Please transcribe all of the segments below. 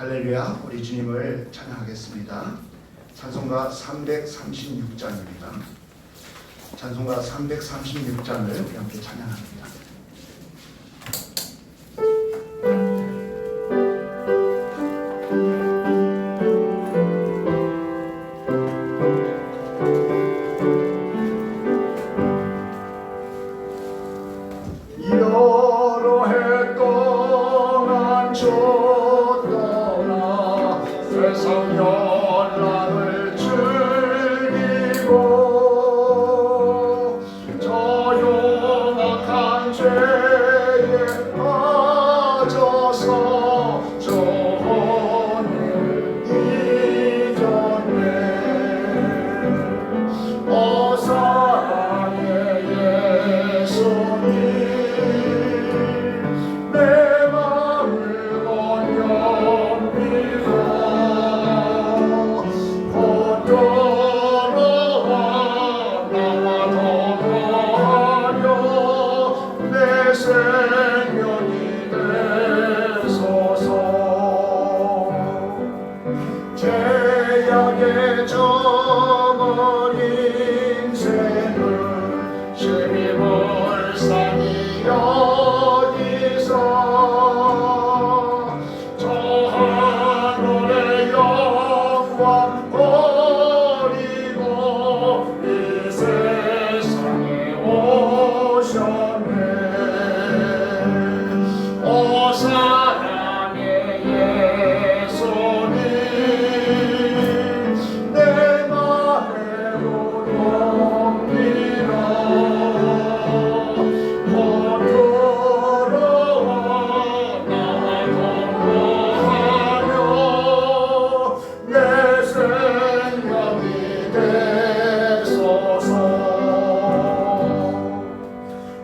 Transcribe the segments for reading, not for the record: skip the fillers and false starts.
할렐루야, 우리 주님을 찬양하겠습니다. 찬송가 336장입니다. 찬송가 336장을 함께 찬양합니다. 여러 해 동안 줬더나 세상 연락을 즐기고 저 흉악한 죄에 빠져서 조언을 잊었네. 오 사랑의 예수님, 내 마음을 건너뛰고 곧 돌아와 나와 동거하려 내 생명이 되소서. 죄악의 저먼 인생을 심히 불쌍히 여기서 저 하늘의 영광 버리고 이 세상에 오셨네. 오 사랑의 예수님, 내 맘에로 옮기라. 곧 돌아와 나와 동거하며 내 생명이 되소서.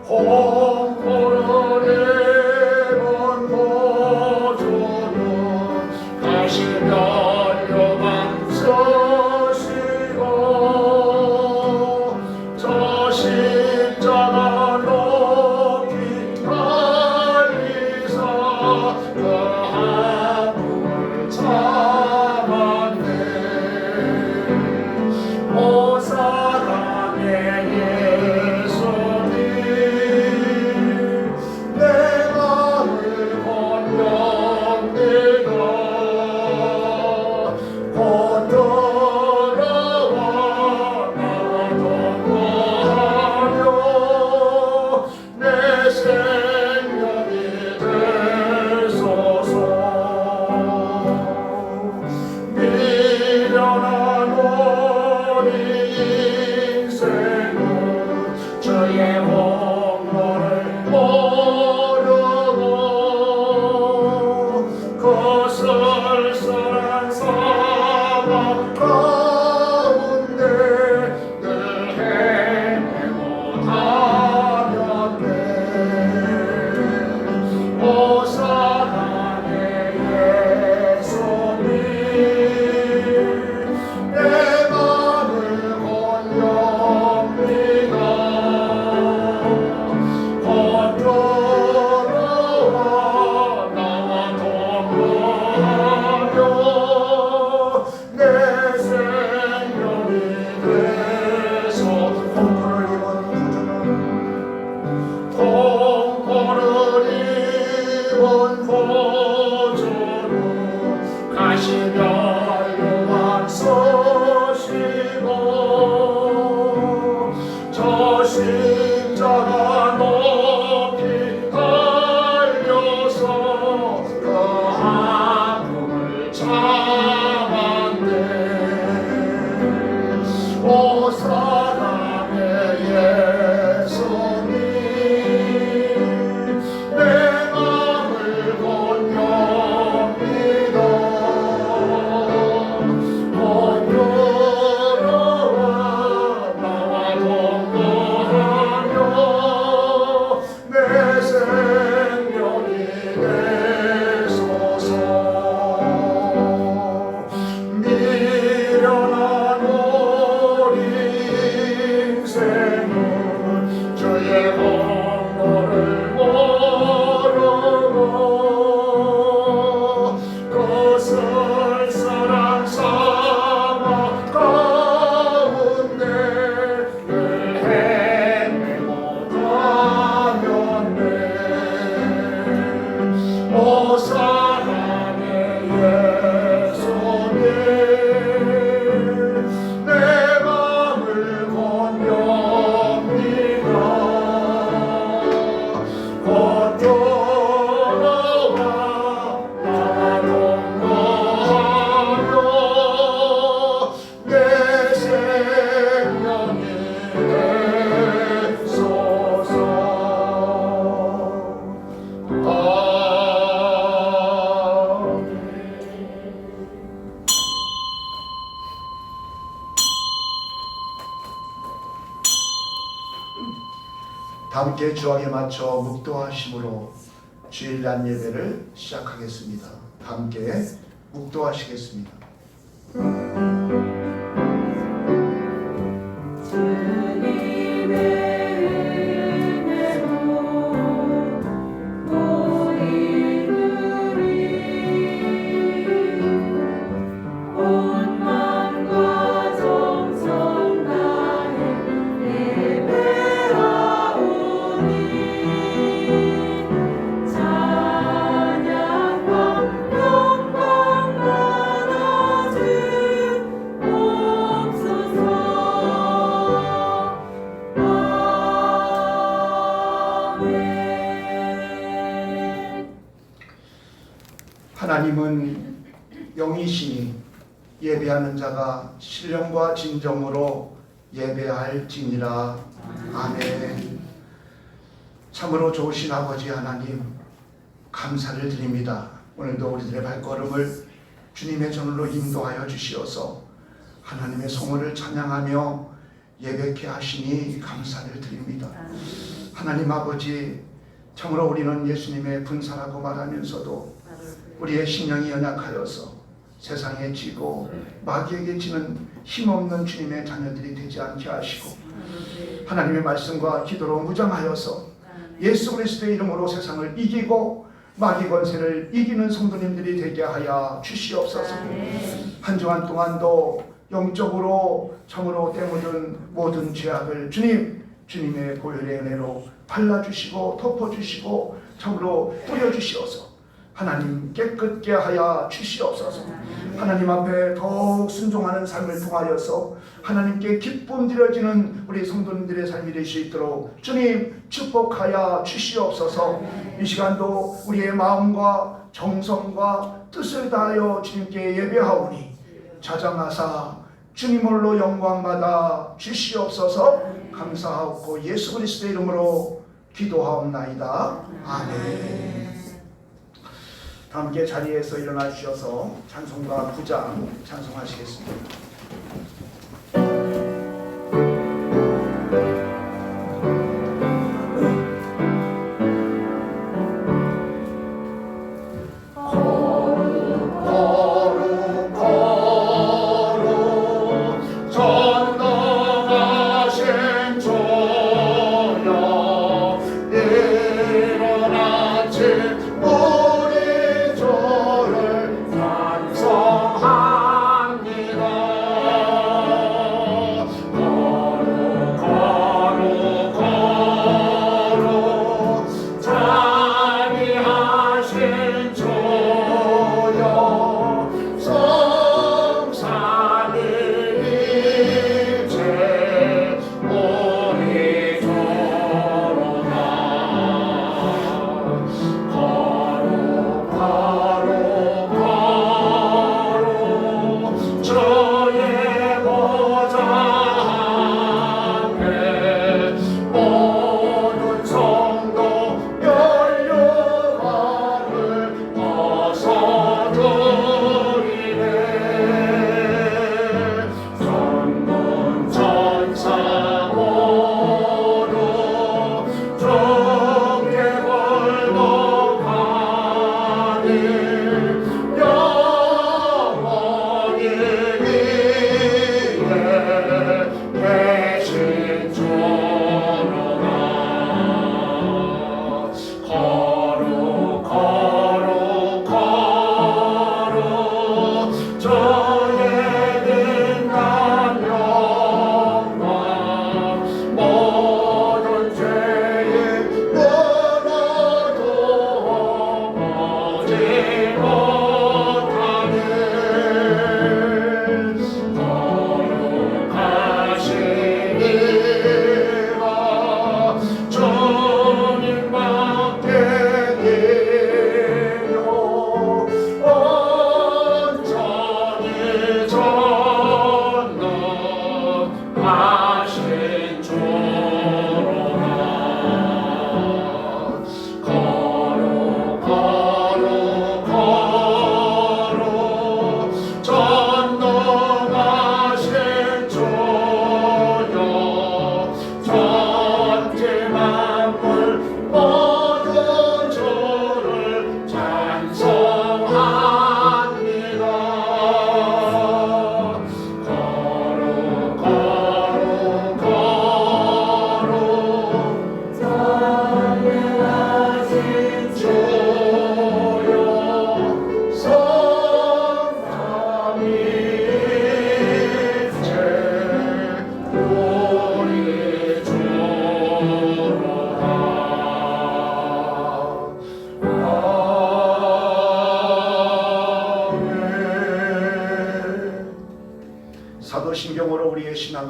홍보를 입은 보조는 다시 멸류관 서시고 저 십자가 높이 달리사 그 아픔을 참았네. 오 사랑의 예수님, 내 마음을 건너뛰고 곧 돌아와 나와 동거하며 내 생명이 되소서. 미련한 우리 인생은 주의 홍로를 모르고 그 쓸쓸한 사막 가운데 늘 헤매고 다녔네. 오 사랑의 예수님, 내 맘을 건너뛰고 곧 돌아와 나와 동거하며 내 생명이 되소. 홍보를 입은 보조는 가시며 멸류관 서시고 저 십자가 높이 달려서 그 아픔을 참았네. 오 사랑의 예수님, 내 마음을 건너뛰고 곧 돌아와 나와 동거하며 내 생명이 되소서. 미련한 우리 인생은 주의 홍로를 모르고 그것을 함께 주악에 맞춰 묵도하심으로 주일날 예배를 시작하겠습니다. 함께 묵도하시겠습니다. 하나님은 영이시니 예배하는 자가 신령과 진정으로 예배할지니라. 아멘. 참으로 좋으신 아버지 하나님, 감사를 드립니다. 오늘도 우리들의 발걸음을 주님의 전으로 인도하여 주시어서 하나님의 성호를 찬양하며 예배케 하시니 감사를 드립니다. 하나님 아버지, 참으로 우리는 예수님의 분사라고 말하면서도 우리의 신령이 연약하여서 세상에 지고 마귀에게 지는 힘없는 주님의 자녀들이 되지 않게 하시고, 하나님의 말씀과 기도로 무장하여서 예수 그리스도의 이름으로 세상을 이기고 마귀 권세를 이기는 성도님들이 되게 하여 주시옵소서. 한 주간 동안도 영적으로 참으로 때묻은 모든 죄악을 주님의 보혈의 은혜로 발라주시고 덮어주시고 참으로 뿌려주시어서 하나님 깨끗게 하여 주시옵소서. 하나님 앞에 더욱 순종하는 삶을 통하여서 하나님께 기쁨 드려지는 우리 성도님들의 삶이 될 수 있도록 주님 축복하여 주시옵소서. 이 시간도 우리의 마음과 정성과 뜻을 다하여 주님께 예배하오니 자장하사 주님 홀로 영광받아 주시옵소서. 감사하옵고 예수 그리스도의 이름으로 기도하옵나이다. 아멘. 함께 자리에서 일어나 주셔서 찬송가 9장 찬송하시겠습니다. 우리 주를 찬송합니다.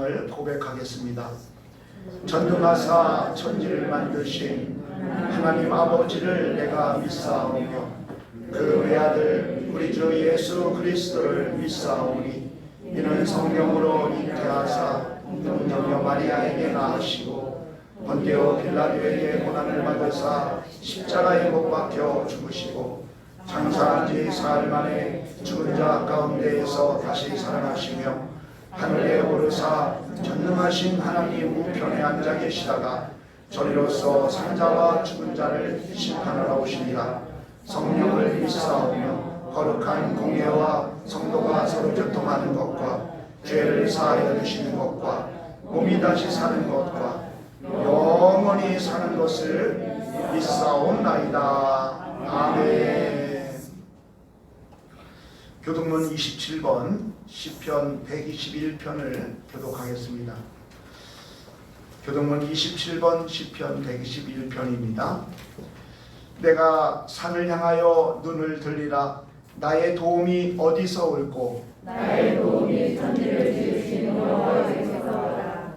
사랑을 고백하겠습니다. 전능하사 천지를 만드신 하나님 아버지를 내가 믿사오며 그 외아들 우리 주 예수 그리스도를 믿사오니 이는 성령으로 잉태하사 동정녀 마리아에게 낳으시고 본디오 빌라도에게 고난을 받으사 십자가에 못 박혀 죽으시고 장사한 지 사흘 만에 죽은 자 가운데에서 다시 살아나시며 하늘에 오르사 전능하신 하나님 우편에 앉아 계시다가 저리로서 산자와 죽은 자를 심판하러 오시니라. 성령을 믿사오며 거룩한 공예와 성도가 서로 교통하는 것과 죄를 사하여 주시는 것과 몸이 다시 사는 것과 영원히 사는 것을 믿사옵나이다. 아멘. 교독문 27번 시편 121편을 교독하겠습니다. 교독문 27번 시편 121편입니다. 내가 산을 향하여 눈을 들리라. 나의 도움이 어디서 올꼬? 나의 도움이 천지를 지으신 여호와께서 오라.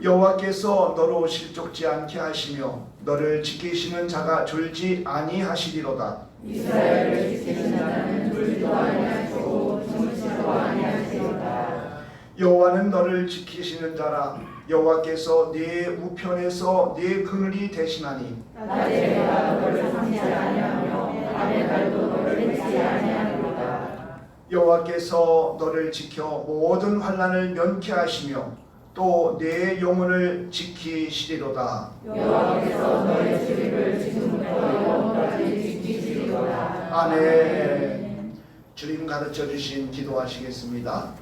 여호와께서 너로 실족지 않게 하시며 너를 지키시는 자가 졸지 아니하시리로다. 이스라엘을 지키는 자는 졸지도 아니하시고 주무시지도 아니하시리로다. 여호와는 너를 지키시는 자라. 여호와께서 네 우편에서 네 그늘이 되시나니 낮에 내가 너를 삼지 아니하며 밤의 달도 너를 해치 아니하리로다. 여호와께서 너를 지켜 모든 환난을 면케하시며 또 내 영혼을 지키시리로다. 여호와께서 너의 주립을 지금부터 영원까지 지키시리로다. 아멘. 주님 가르쳐 주신 기도하시겠습니다.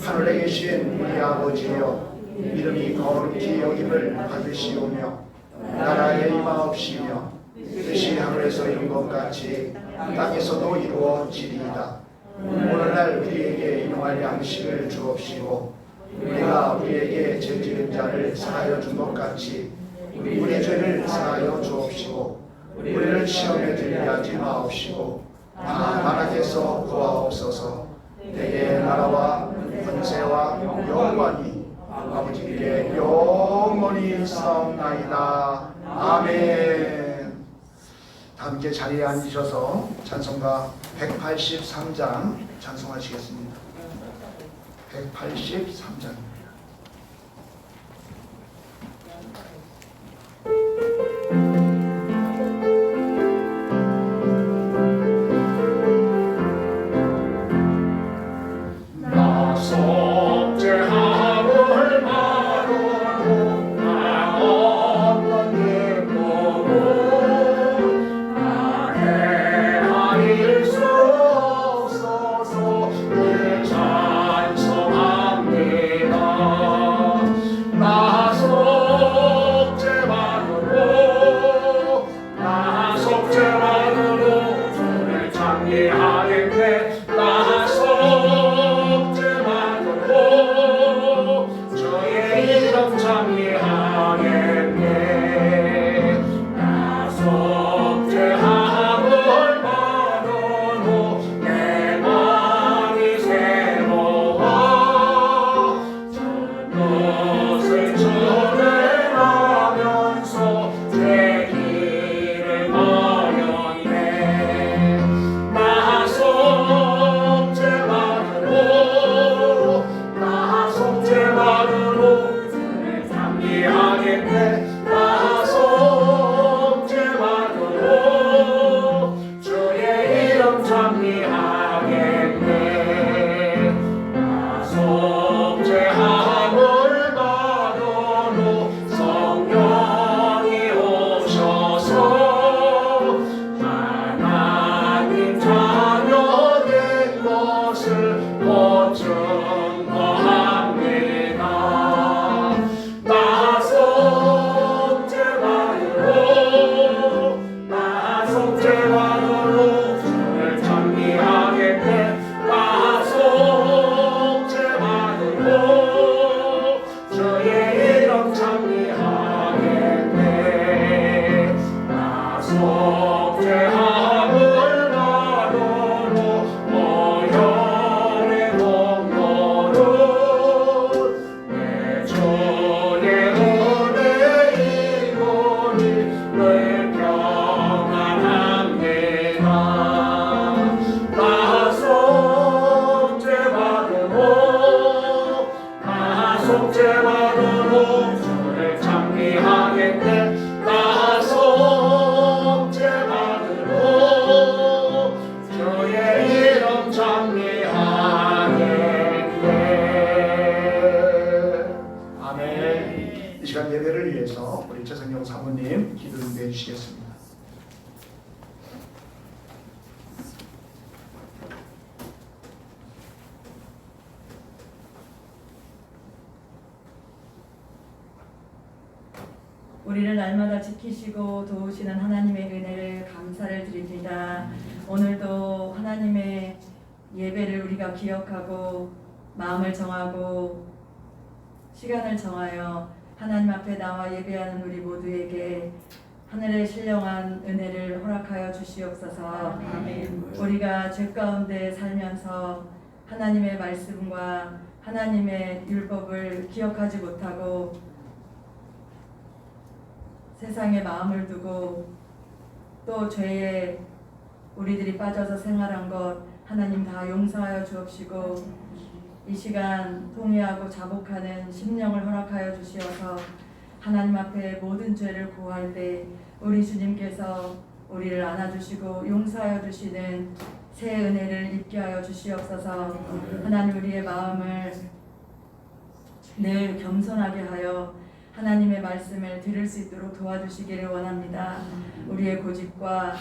하늘에 계신 우리 아버지여, 이름이 거룩히 여김을 받으시오며 나라에 임하옵시며 뜻이 하늘에서 이룬 것 같이 땅에서도 이루어지리이다. 오늘날 우리에게 일용할 양식을 주옵시고 우리가 우리에게 죄 지은 자를 사하여 준 것 같이 우리 죄를 사하여 주옵시고 우리를 시험에 들게 하지 마옵시고 다만 악에서 구하옵소서. 대개 나라와 권세와 영광이 아버지께 영원히 싸움나이다. 아멘. 다 함께 자리에 앉으셔서 찬송가 183장 찬송하시겠습니다. 183장입니다. 주시겠습니다. 우리를 날마다 지키시고 도우시는 하나님의 은혜를 감사를 드립니다. 오늘도 하나님의 예배를 우리가 기억하고 마음을 정하고 시간을 정하여 하나님 앞에 나와 예배하는 우리 모두에게 하늘의 신령한 은혜를 허락하여 주시옵소서. 아멘. 우리가 죄 가운데 살면서 하나님의 말씀과 하나님의 율법을 기억하지 못하고 세상에 마음을 두고 또 죄에 우리들이 빠져서 생활한 것 하나님 다 용서하여 주옵시고 이 시간 통회하고 자복하는 심령을 허락하여 주시어서 하나님 앞에 모든 죄를 고할 때 우리 주님께서 우리를 안아주시고 용서하여 주시는 새 은혜를 입게 하여 주시옵소서. 하나님 우리의 마음을 늘 겸손하게 하여 하나님의 말씀을 들을 수 있도록 도와주시기를 원합니다. 우리의 고집과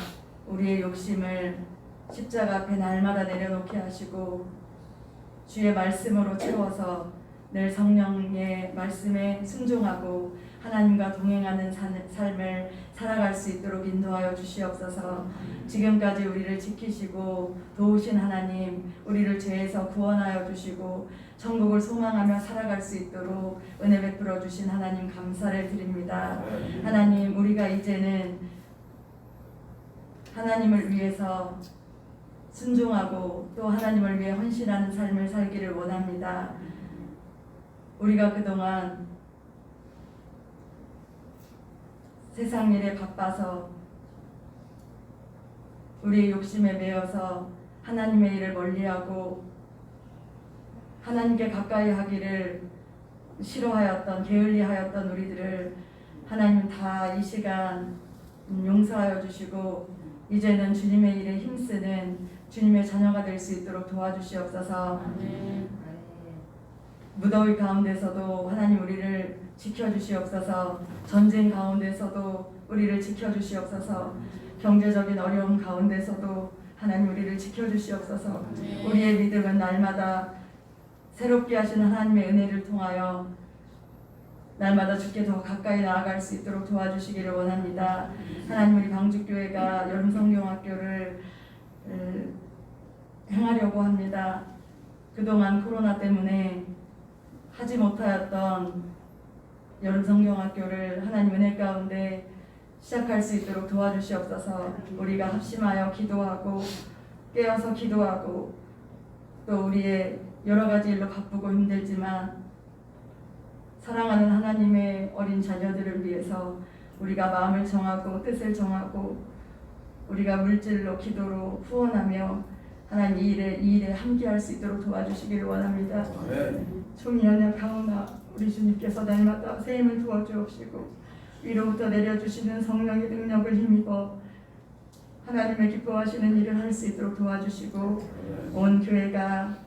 우리의 욕심을 십자가 앞에 날마다 내려놓게 하시고 주의 말씀으로 채워서 늘 성령의 말씀에 순종하고 하나님과 동행하는 삶을 살아갈 수 있도록 인도하여 주시옵소서. 지금까지 우리를 지키시고 도우신 하나님, 우리를 죄에서 구원하여 주시고 천국을 소망하며 살아갈 수 있도록 은혜 베풀어 주신 하나님 감사를 드립니다. 하나님, 우리가 이제는 하나님을 위해서 순종하고 또 하나님을 위해 헌신하는 삶을 살기를 원합니다. 우리가 그동안 세상 일에 바빠서 우리의 욕심에 매여서 하나님의 일을 멀리하고 하나님께 가까이 하기를 싫어하였던 게을리하였던 우리들을 하나님 다 이 시간 용서하여 주시고 이제는 주님의 일에 힘쓰는 주님의 자녀가 될 수 있도록 도와주시옵소서. 무더위 가운데서도 하나님 우리를 지켜주시옵소서. 전쟁 가운데서도 우리를 지켜주시옵소서. 경제적인 어려움 가운데서도 하나님 우리를 지켜주시옵소서. 우리의 믿음은 날마다 새롭게 하신 하나님의 은혜를 통하여 날마다 주께 더 가까이 나아갈 수 있도록 도와주시기를 원합니다. 하나님 우리 방주교회가 여름성경학교를 행하려고 합니다. 그동안 코로나 때문에 하지 못하였던 여름성경학교를 하나님 은혜 가운데 시작할 수 있도록 도와주시옵소서. 우리가 합심하여 기도하고 깨어서 기도하고 또 우리의 여러 가지 일로 바쁘고 힘들지만 사랑하는 하나님의 어린 자녀들을 위해서 우리가 마음을 정하고 뜻을 정하고 우리가 물질로 기도로 후원하며 하나님 이 일에 함께할 수 있도록 도와주시기를 원합니다. 총이하냐 가오나 우리 주님께서 날마다 새 힘을 부어주옵시고 위로부터 내려주시는 성령의 능력을 힘입어 하나님의 기뻐하시는 일을 할 수 있도록 도와주시고 온 교회가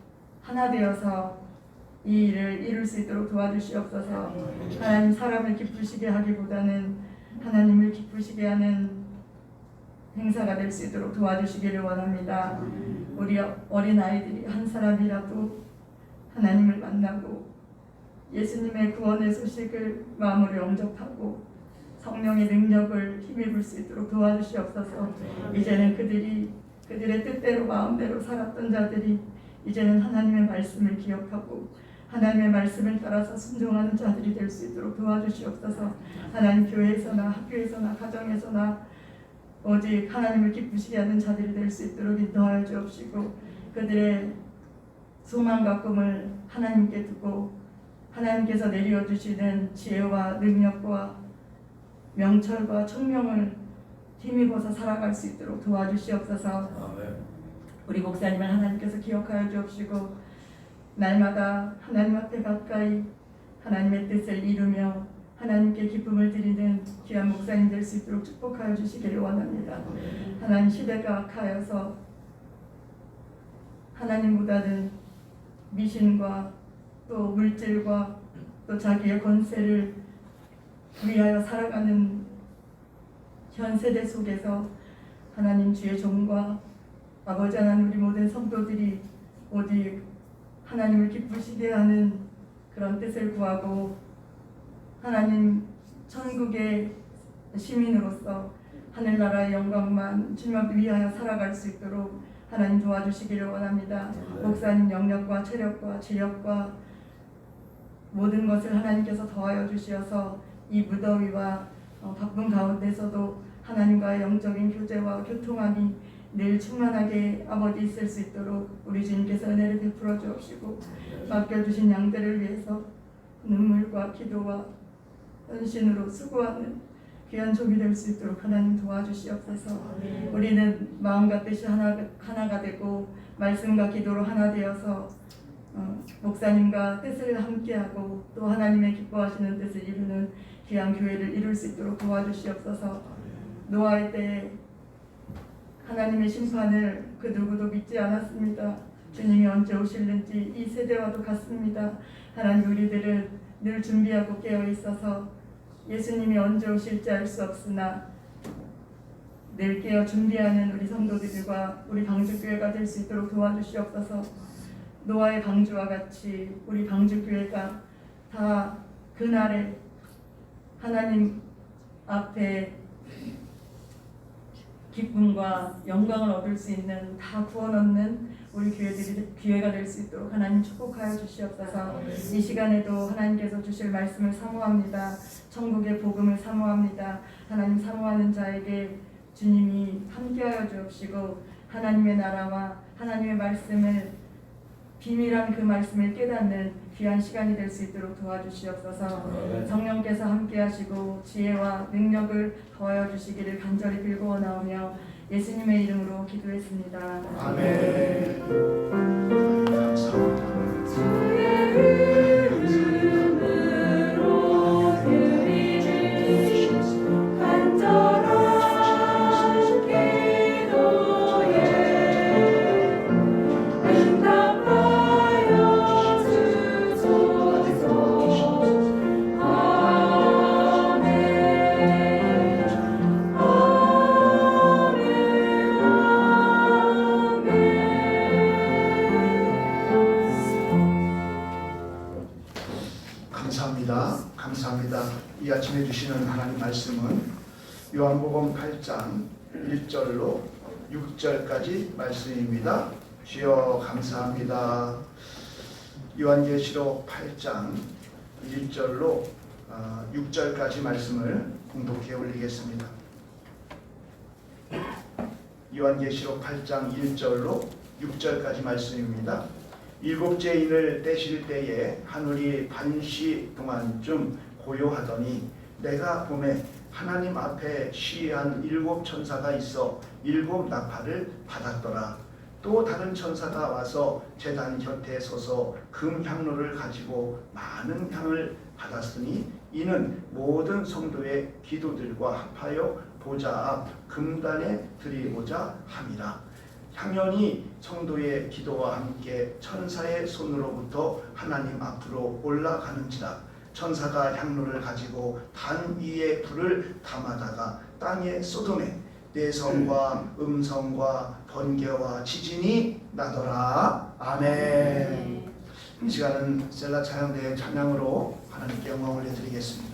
하나 되어서 이 일을 이룰 수 있도록 도와주시옵소서. 하나님 사람을 기쁘시게 하기보다는 하나님을 기쁘시게 하는 행사가 될 수 있도록 도와주시기를 원합니다. 우리 어린아이들이 한 사람이라도 하나님을 만나고 예수님의 구원의 소식을 마음으로 영접하고 성령의 능력을 힘입을 수 있도록 도와주시옵소서. 이제는 그들의 뜻대로 마음대로 살았던 자들이 이제는 하나님의 말씀을 기억하고 하나님의 말씀을 따라서 순종하는 자들이 될 수 있도록 도와주시옵소서. 하나님 교회에서나 학교에서나 가정에서나 오직 하나님을 기쁘시게 하는 자들이 될 수 있도록 인도하여 주옵시고 그들의 소망과 꿈을 하나님께 두고 하나님께서 내려주시는 지혜와 능력과 명철과 총명을 힘입어서 살아갈 수 있도록 도와주시옵소서. 우리 목사님을 하나님께서 기억하여 주옵시고 날마다 하나님 앞에 가까이 하나님의 뜻을 이루며 하나님께 기쁨을 드리는 귀한 목사님 될 수 있도록 축복하여 주시기를 원합니다. 하나님 시대가 악하여서 하나님보다는 미신과 또 물질과 또 자기의 권세를 위하여 살아가는 현 세대 속에서 하나님 주의 종과 아버지 하나님 우리 모든 성도들이 모두 하나님을 기쁘시게 하는 그런 뜻을 구하고 하나님 천국의 시민으로서 하늘나라의 영광만 주님을 위하여 살아갈 수 있도록 하나님 도와주시기를 원합니다. 목사님 영력과 체력과 지력과 모든 것을 하나님께서 더하여 주시어서 이 무더위와 바쁜 가운데서도 하나님과의 영적인 교제와 교통함이 늘 충만하게 아버지 있을 수 있도록 우리 주님께서 은혜를 베풀어 주옵시고 맡겨주신 양들을 위해서 눈물과 기도와 헌신으로 수고하는 귀한 종이 될 수 있도록 하나님 도와주시옵소서. 우리는 마음과 뜻이 하나가 되고 말씀과 기도로 하나 되어서 목사님과 뜻을 함께하고 또 하나님의 기뻐하시는 뜻을 이루는 귀한 교회를 이룰 수 있도록 도와주시옵소서. 노아의 때에 하나님의 심판을 그 누구도 믿지 않았습니다. 주님이 언제 오실는지 이 세대와도 같습니다. 하나님 우리들은 늘 준비하고 깨어 있어서 예수님이 언제 오실지 알 수 없으나 늘 깨어 준비하는 우리 성도들과 우리 방주교회가 될 수 있도록 도와주시옵소서. 노아의 방주와 같이 우리 방주교회가 다 그날에 하나님 앞에 기쁨과 영광을 얻을 수 있는 다 구원 얻는 우리 교회가 될 수 있도록 하나님 축복하여 주시옵소서. 이 시간에도 하나님께서 주실 말씀을 사모합니다. 천국의 복음을 사모합니다. 하나님 사모하는 자에게 주님이 함께하여 주옵시고 하나님의 나라와 하나님의 말씀을 비밀한 그 말씀을 깨닫는 귀한 시간이 될 수 있도록 도와주시옵소서. 성령께서 함께하시고 지혜와 능력을 더하여 주시기를 간절히 빌고 원하오며 예수님의 이름으로 기도했습니다. 아멘. 감사합니다. 감사합니다. 이 아침에 주시는 하나님 말씀은 요한복음 8장 1절로 6절까지 말씀입니다. 주여 감사합니다. 요한계시록 8장 1절로 6절까지 말씀을 공독해 올리겠습니다. 요한계시록 8장 1절로 6절까지 말씀입니다. 일곱째 인을 떼실 때에 하늘이 반시 동안쯤 고요하더니 내가 보매 하나님 앞에 시한 7 천사가 있어 7 나팔을 받았더라. 또 다른 천사가 와서 제단 곁에 서서 금 향로를 가지고 많은 향을 받았으니 이는 모든 성도의 기도들과 합하여 보좌 앞 금단에 드리고자 함이라. 향연이 성도의 기도와 함께 천사의 손으로부터 하나님 앞으로 올라가는지라. 천사가 향로를 가지고 단 위에 불을 담아다가 땅에 쏟으매 내성과 음성과 번개와 지진이 나더라. 아멘. 이 시간은 셀라 찬양대의 찬양으로 하나님께 영광 올려드리겠습니다.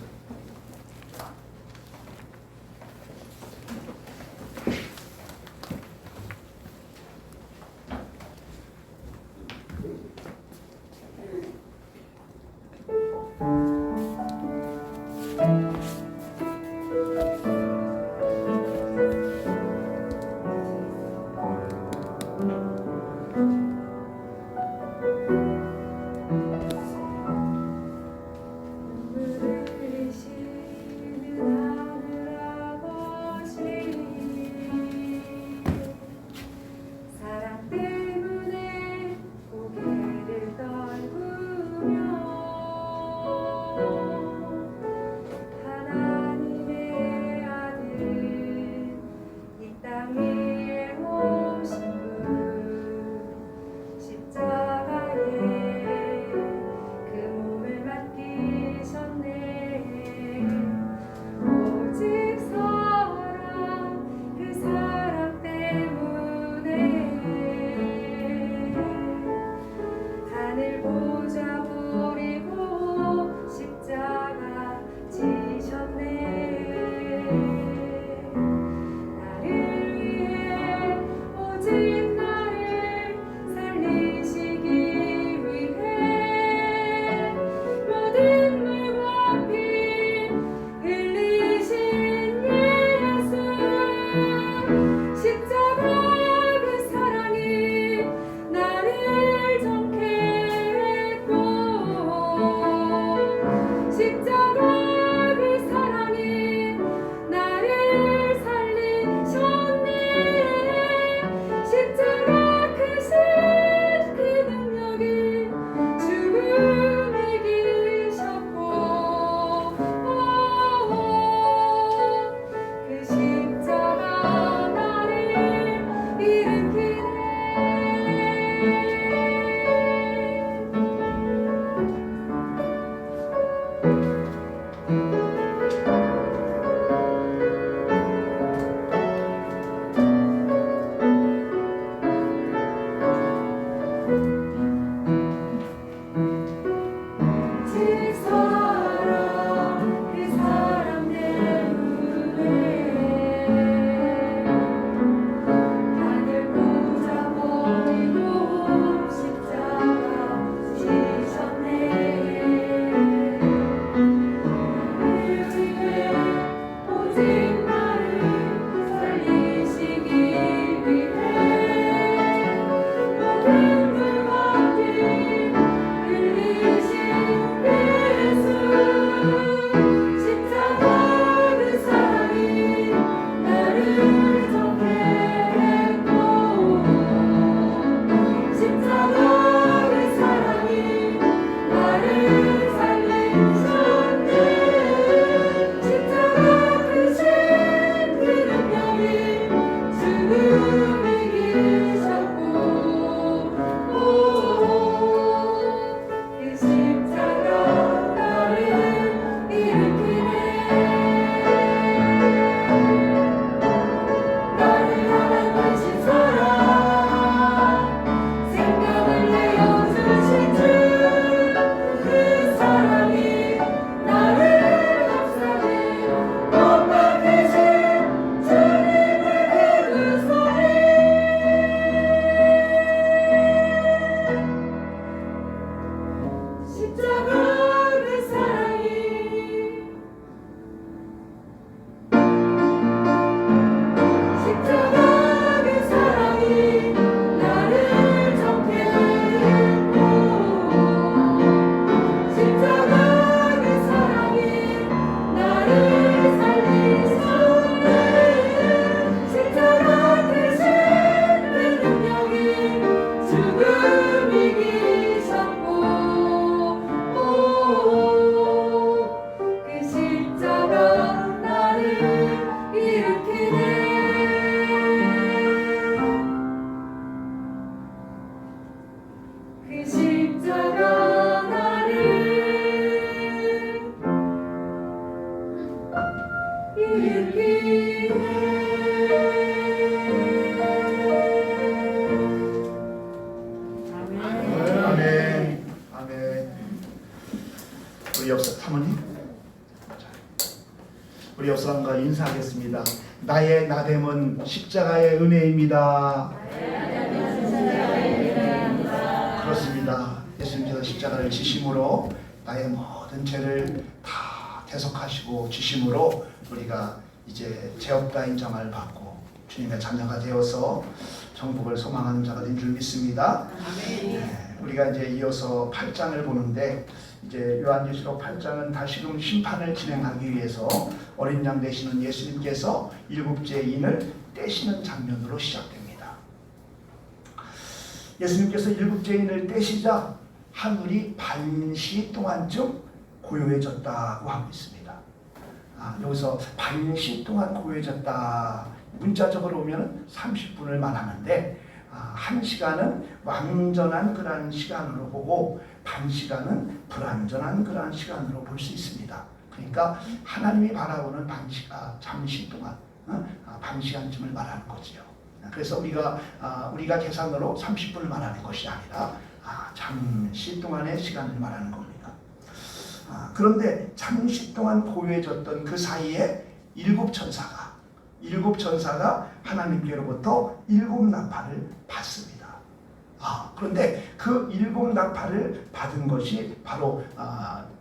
우리 옆 사람과 인사하겠습니다. 나의 나됨은 십자가의 은혜입니다. 그렇습니다. 예수님께서 십자가를 지심으로 나의 모든 죄를 다 대속하시고 지심으로 우리가 이제 죄 없다 인정을 받고 주님의 자녀가 되어서 정복을 소망하는 자가 된 줄 믿습니다. 네, 우리가 이제 이어서 8장을 보는데 이제 요한계시록 8장은 다시금 심판을 진행하기 위해서 어린 양 되시는 예수님께서 일곱째 인을 떼시는 장면으로 시작됩니다. 예수님께서 일곱째 인을 떼시자 하늘이 반시 동안쯤 고요해졌다고 하고 있습니다. 여기서 반시 동안 고요해졌다. 문자적으로 오면 30분을 말하는데 1시간은 완전한 그러한 시간으로 보고 반시간은 불완전한 그러한 시간으로 볼 수 있습니다. 그러니까 하나님이 바라보는 잠시 동안 반시간쯤을 말하는 거지요. 그래서 우리가 계산으로 30분을 말하는 것이 아니라 잠시 동안의 시간을 말하는 겁니다. 그런데 잠시 동안 고요해졌던 그 사이에 일곱 천사가 하나님께로부터 일곱 나팔을 받습니다. 그런데 그 일곱 나팔을 받은 것이 바로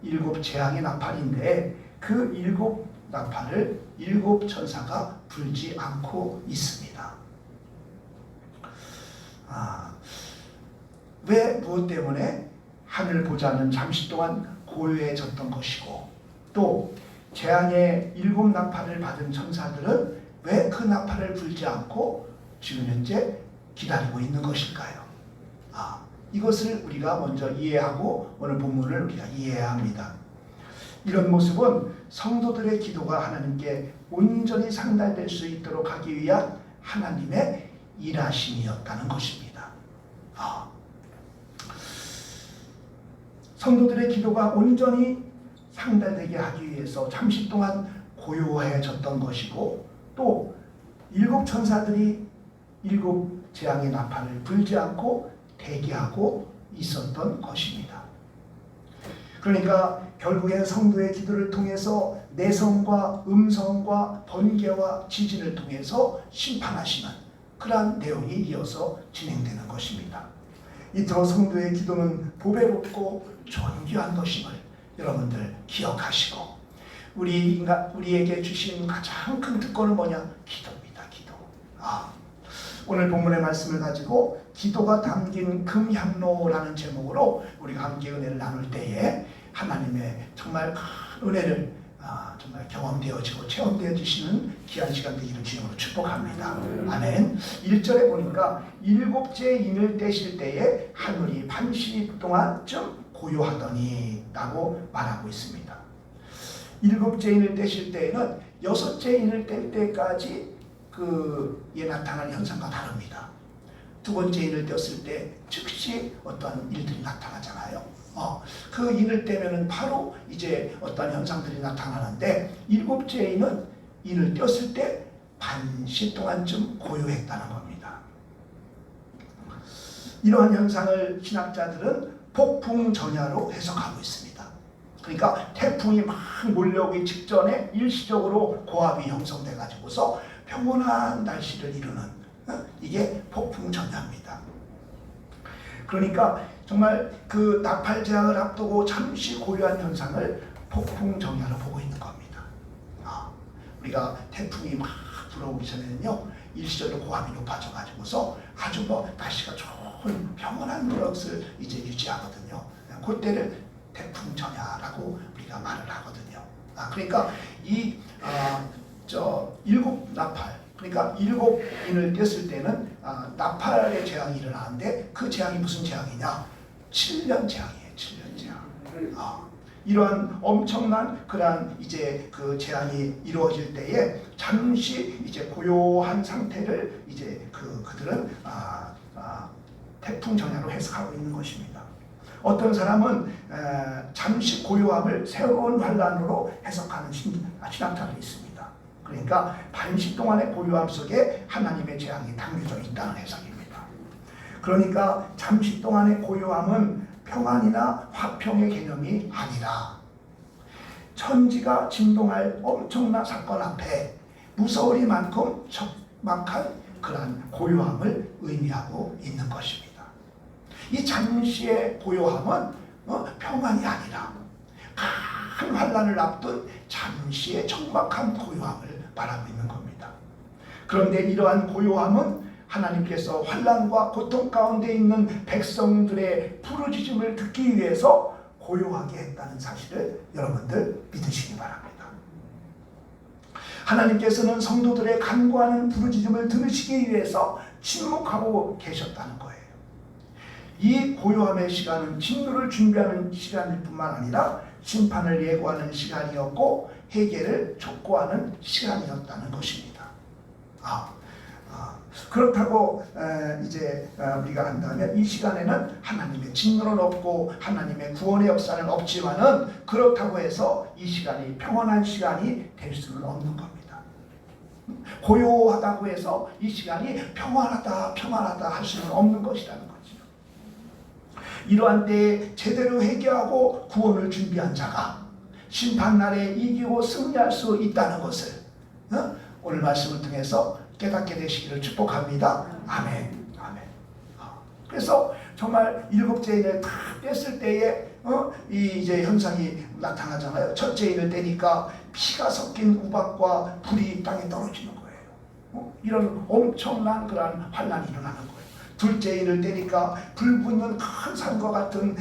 일곱 재앙의 나팔인데 그 일곱 나팔을 일곱 천사가 불지 않고 있습니다. 왜 무엇 때문에 하늘 보좌는 잠시 동안 고요해졌던 것이고 또 재앙의 일곱 나팔을 받은 천사들은 왜 그 나팔을 불지 않고 지금 현재 기다리고 있는 것일까요? 이것을 우리가 먼저 이해하고 오늘 본문을 우리가 이해해야 합니다. 이런 모습은 성도들의 기도가 하나님께 온전히 상달될 수 있도록 하기 위한 하나님의 일하심이었다는 것입니다. 성도들의 기도가 온전히 상달되게 하기 위해서 잠시 동안 고요해졌던 것이고 또 일곱 천사들이 일곱 재앙의 나팔을 불지 않고 대기하고 있었던 것입니다. 그러니까 결국엔 성도의 기도를 통해서 내성과 음성과 번개와 지진을 통해서 심판하시는 그러한 내용이 이어서 진행되는 것입니다. 이토록 성도의 기도는 보배롭고 존귀한 것임을 여러분들 기억하시고 우리에게 주신 가장 큰 특권은 뭐냐? 기도입니다. 기도. 오늘 본문의 말씀을 가지고 기도가 담긴 금향로라는 제목으로 우리가 함께 은혜를 나눌 때에 하나님의 정말 큰 은혜를 정말 경험되어지고 체험되어지시는 귀한 시간 되기를 주님으로 축복합니다. 아멘. 1절에 보니까 일곱째 인을 떼실 때에 하늘이 반시 동안쯤 고요하더니 라고 말하고 있습니다. 일곱째 인을 떼실 때에는 여섯째 인을 뗄 때까지 그에 나타날 현상과 다릅니다. 두 번째 인을 떼었을 때 즉시 어떤 일들이 나타나잖아요. 그 인을 떼면은 바로 이제 어떤 현상들이 나타나는데 일곱째 인은 인을 떼었을 때 반시 동안쯤 고요했다는 겁니다. 이러한 현상을 신학자들은 폭풍전야로 해석하고 있습니다. 그러니까 태풍이 막 몰려오기 직전에 일시적으로 고압이 형성돼 가지고서 평온한 날씨를 이루는 이게 폭풍전야입니다. 그러니까 정말 그 나팔 재앙을 앞두고 잠시 고요한 현상을 폭풍전야로 보고 있는 겁니다. 우리가 태풍이 막 불어오기 전에는요 일시적으로 고압이 높아져 가지고서 아주 날씨가 좋은 평온한 것을 이제 유지하거든요. 그때를 태풍전야라고 우리가 말을 하거든요. 그러니까 이 일곱 나팔, 그러니까 일곱 인을 뗐을 때는 나팔의 재앙이 일어나는데 그 재앙이 무슨 재앙이냐? 7년 재앙이에요. 7년 재앙. 이러한 엄청난 그러한 이제 그 재앙이 이루어질 때에 잠시 이제 고요한 상태를 이제 그들은 태풍전야로 해석하고 있는 것입니다. 어떤 사람은 잠시 고요함을 새로운 환란으로 해석하는 신학자들이 있습니다. 그러니까 반시 동안의 고요함 속에 하나님의 재앙이 담겨져 있다는 해석입니다. 그러니까 잠시 동안의 고요함은 평안이나 화평의 개념이 아니라 천지가 진동할 엄청난 사건 앞에 무서우리만큼 적막한 그러한 고요함을 의미하고 있는 것입니다. 이 잠시의 고요함은 평안이 아니라 큰 환난을 앞둔 잠시의 적막한 고요함을 말하고 있는 겁니다. 그런데 이러한 고요함은 하나님께서 환난과 고통 가운데 있는 백성들의 부르짖음을 듣기 위해서 고요하게 했다는 사실을 여러분들 믿으시기 바랍니다. 하나님께서는 성도들의 간구하는 부르짖음을 들으시기 위해서 침묵하고 계셨다는 거예요. 이 고요함의 시간은 진노를 준비하는 시간일 뿐만 아니라 심판을 예고하는 시간이었고 회개를 촉구하는 시간이었다는 것입니다. 그렇다고 이제 우리가 한다면 이 시간에는 하나님의 진노는 없고 하나님의 구원의 역사는 없지만은 그렇다고 해서 이 시간이 평안한 시간이 될 수는 없는 겁니다. 고요하다고 해서 이 시간이 평안하다 할 수는 없는 것이라는 거죠. 이러한 때에 제대로 회개하고 구원을 준비한 자가 심판날에 이기고 승리할 수 있다는 것을 오늘 말씀을 통해서 깨닫게 되시기를 축복합니다. 아멘. 아멘. 그래서 정말 일곱 죄인을 다 뗐을 때에 이 이제 현상이 나타나잖아요. 첫 죄인을 떼니까 피가 섞인 우박과 불이 땅에 떨어지는 거예요. 이런 엄청난 그런 환난이 일어나는 거예요. 둘째인을 떼니까 불 붙는 큰 산과 같은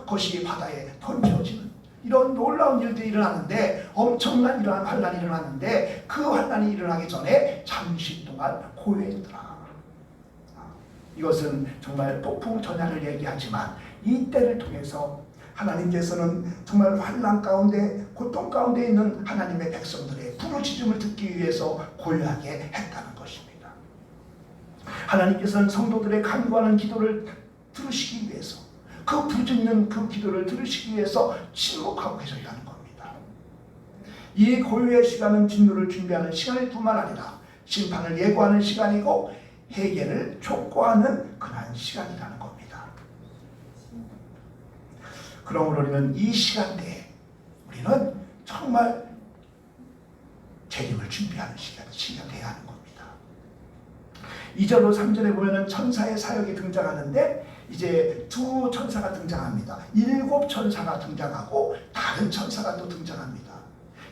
것이 바다에 던져지는 이런 놀라운 일들이 일어나는데 엄청난 이러한 환난이 일어나는데 그 환난이 일어나기 전에 잠시 동안 고요했더라. 이것은 정말 폭풍 전야를 얘기하지만 이 때를 통해서 하나님께서는 정말 환난 가운데 고통 가운데 있는 하나님의 백성들의 부르짖음을 듣기 위해서 고요하게 했다는 것입니다. 하나님께서는 성도들의 간구하는 기도를 들으시기 위해서 그 부르짖는 그 기도를 들으시기 위해서 침묵하고 계셨다는 겁니다. 이 고요의 시간은 진노를 준비하는 시간일 뿐만 아니라 심판을 예고하는 시간이고 회개를 촉구하는 그러한 시간이라는 겁니다. 그러므로 우리는 이 시간대에 우리는 정말 재림을 준비하는 시간이 되어야 하는 겁니다. 2절로 3절에 보면은 천사의 사역이 등장하는데 이제 두 천사가 등장합니다. 7 천사가 등장하고 다른 천사가 또 등장합니다.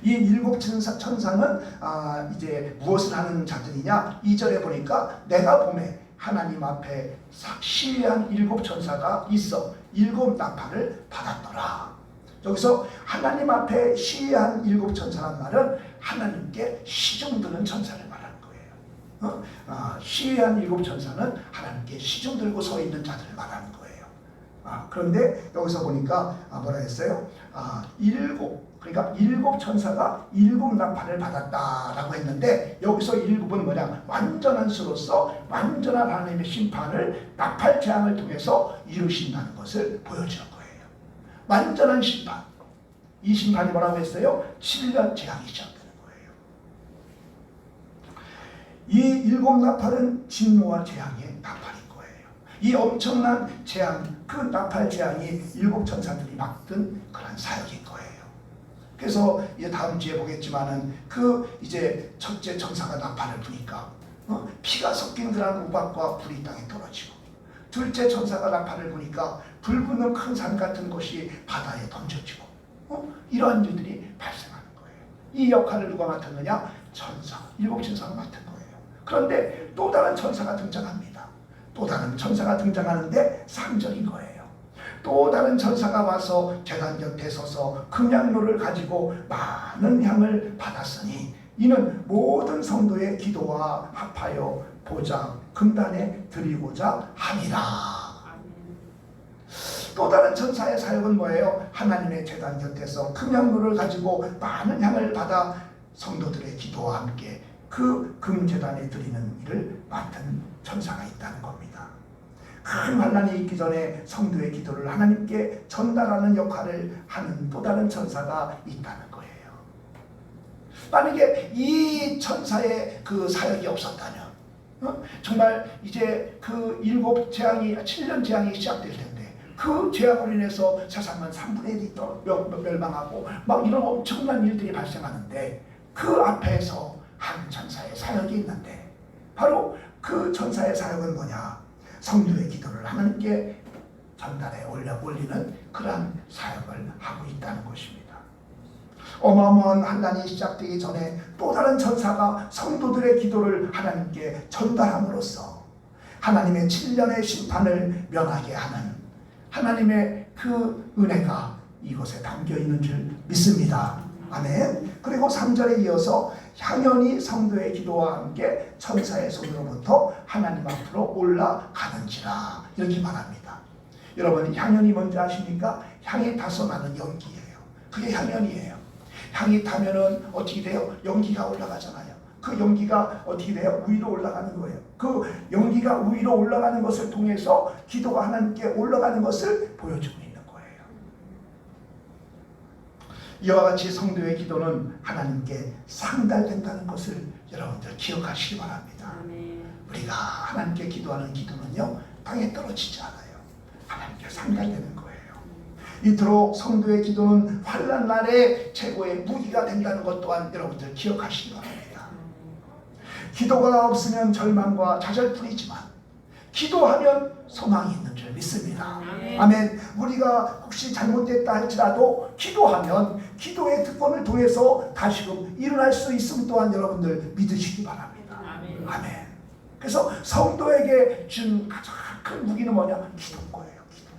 이 7 천사는 이제 무엇을 하는 자들이냐? 2절에 보니까 내가 봄에 하나님 앞에 시위한 7 천사가 있어 7 나팔을 받았더라. 여기서 하나님 앞에 시위한 7 천사란 말은 하나님께 시중드는 천사를 말하는 거예요. 시위한 7 천사는 하나님께 시중 들고 서 있는 자들을 말하는 거예요. 그런데 여기서 보니까 뭐라 했어요? 7 천사가 7 나팔을 받았다라고 했는데 여기서 7은 뭐냐? 완전한 수로서 완전한 하나님의 심판을 나팔 재앙을 통해서 이루신다는 것을 보여주는 거예요. 완전한 심판. 이 심판이 뭐라고 했어요? 7년 재앙이 시작되는 거예요. 이 7 나팔은 진노와 재앙의 나팔인 거예요. 이 엄청난 재앙, 그 나팔 재앙이 7 천사들이 맡은 그런 사역인 거예요. 그래서 이제 다음 주에 보겠지만은 그 이제 첫째 천사가 나팔을 부니까 피가 섞인 그런 우박과 불이 땅에 떨어지고 둘째 천사가 나팔을 부니까 불 붙는 큰 산 같은 것이 바다에 던져지고 이러한 일들이 발생하는 거예요. 이 역할을 누가 맡았느냐? 천사, 7 천사가 맡은 거예요. 그런데 또 다른 천사가 등장합니다. 또 다른 천사가 등장하는데 3절인 거예요. 또 다른 천사가 와서 제단 곁에 서서 금향로를 가지고 많은 향을 받았으니 이는 모든 성도의 기도와 합하여 보좌 금단에 드리고자 함이라. 또 다른 천사의 사역은 뭐예요? 하나님의 제단 곁에서 금향로를 가지고 많은 향을 받아 성도들의 기도와 함께 그 금제단에 드리는 일을 맡은 천사가 있다는 겁니다. 큰 환난이 있기 전에 성도의 기도를 하나님께 전달하는 역할을 하는 또 다른 천사가 있다는 거예요. 만약에 이 천사의 그 사역이 없었다면 정말 이제 그 7 재앙이 7년 재앙이 시작될 텐데 그 그 죄악으로 인해서 세상은 3분의 1이 멸망하고 막 이런 엄청난 일들이 발생하는데 그 앞에서 한 천사의 사역이 있는데 바로 그 천사의 사역은 뭐냐? 성도의 기도를 하나님께 전달해 올리는 그러한 사역을 하고 있다는 것입니다. 어마어마한 환난이 시작되기 전에 또 다른 천사가 성도들의 기도를 하나님께 전달함으로써 하나님의 7년의 심판을 면하게 하는 하나님의 그 은혜가 이곳에 담겨 있는 줄 믿습니다. 아멘. 그리고 3절에 이어서 향연이 성도의 기도와 함께 천사의 손으로부터 하나님 앞으로 올라가는지라 이렇게 말합니다. 여러분, 향연이 뭔지 아십니까? 향이 타서 나는 연기예요. 그게 향연이에요. 향이 타면은 어떻게 돼요? 연기가 올라가잖아요. 그 연기가 어떻게 돼요? 위로 올라가는 거예요. 그 연기가 위로 올라가는 것을 통해서 기도가 하나님께 올라가는 것을 보여주고 있는 거예요. 이와 같이 성도의 기도는 하나님께 상달된다는 것을 여러분들 기억하시기 바랍니다. 우리가 하나님께 기도하는 기도는요, 땅에 떨어지지 않아요. 하나님께 상달되는 거예요. 이토록 성도의 기도는 환난 날에 최고의 무기가 된다는 것 또한 여러분들 기억하시기 바랍니다. 기도가 없으면 절망과 좌절뿐이지만 기도하면 소망이 있는 줄 믿습니다. 아멘. 우리가 혹시 잘못됐다 할지라도 기도하면 기도의 특권을 통해서 다시금 일어날 수 있음 또한 여러분들 믿으시기 바랍니다. 아멘. 그래서 성도에게 준 가장 큰 무기는 뭐냐? 기도인 거예요. 기도.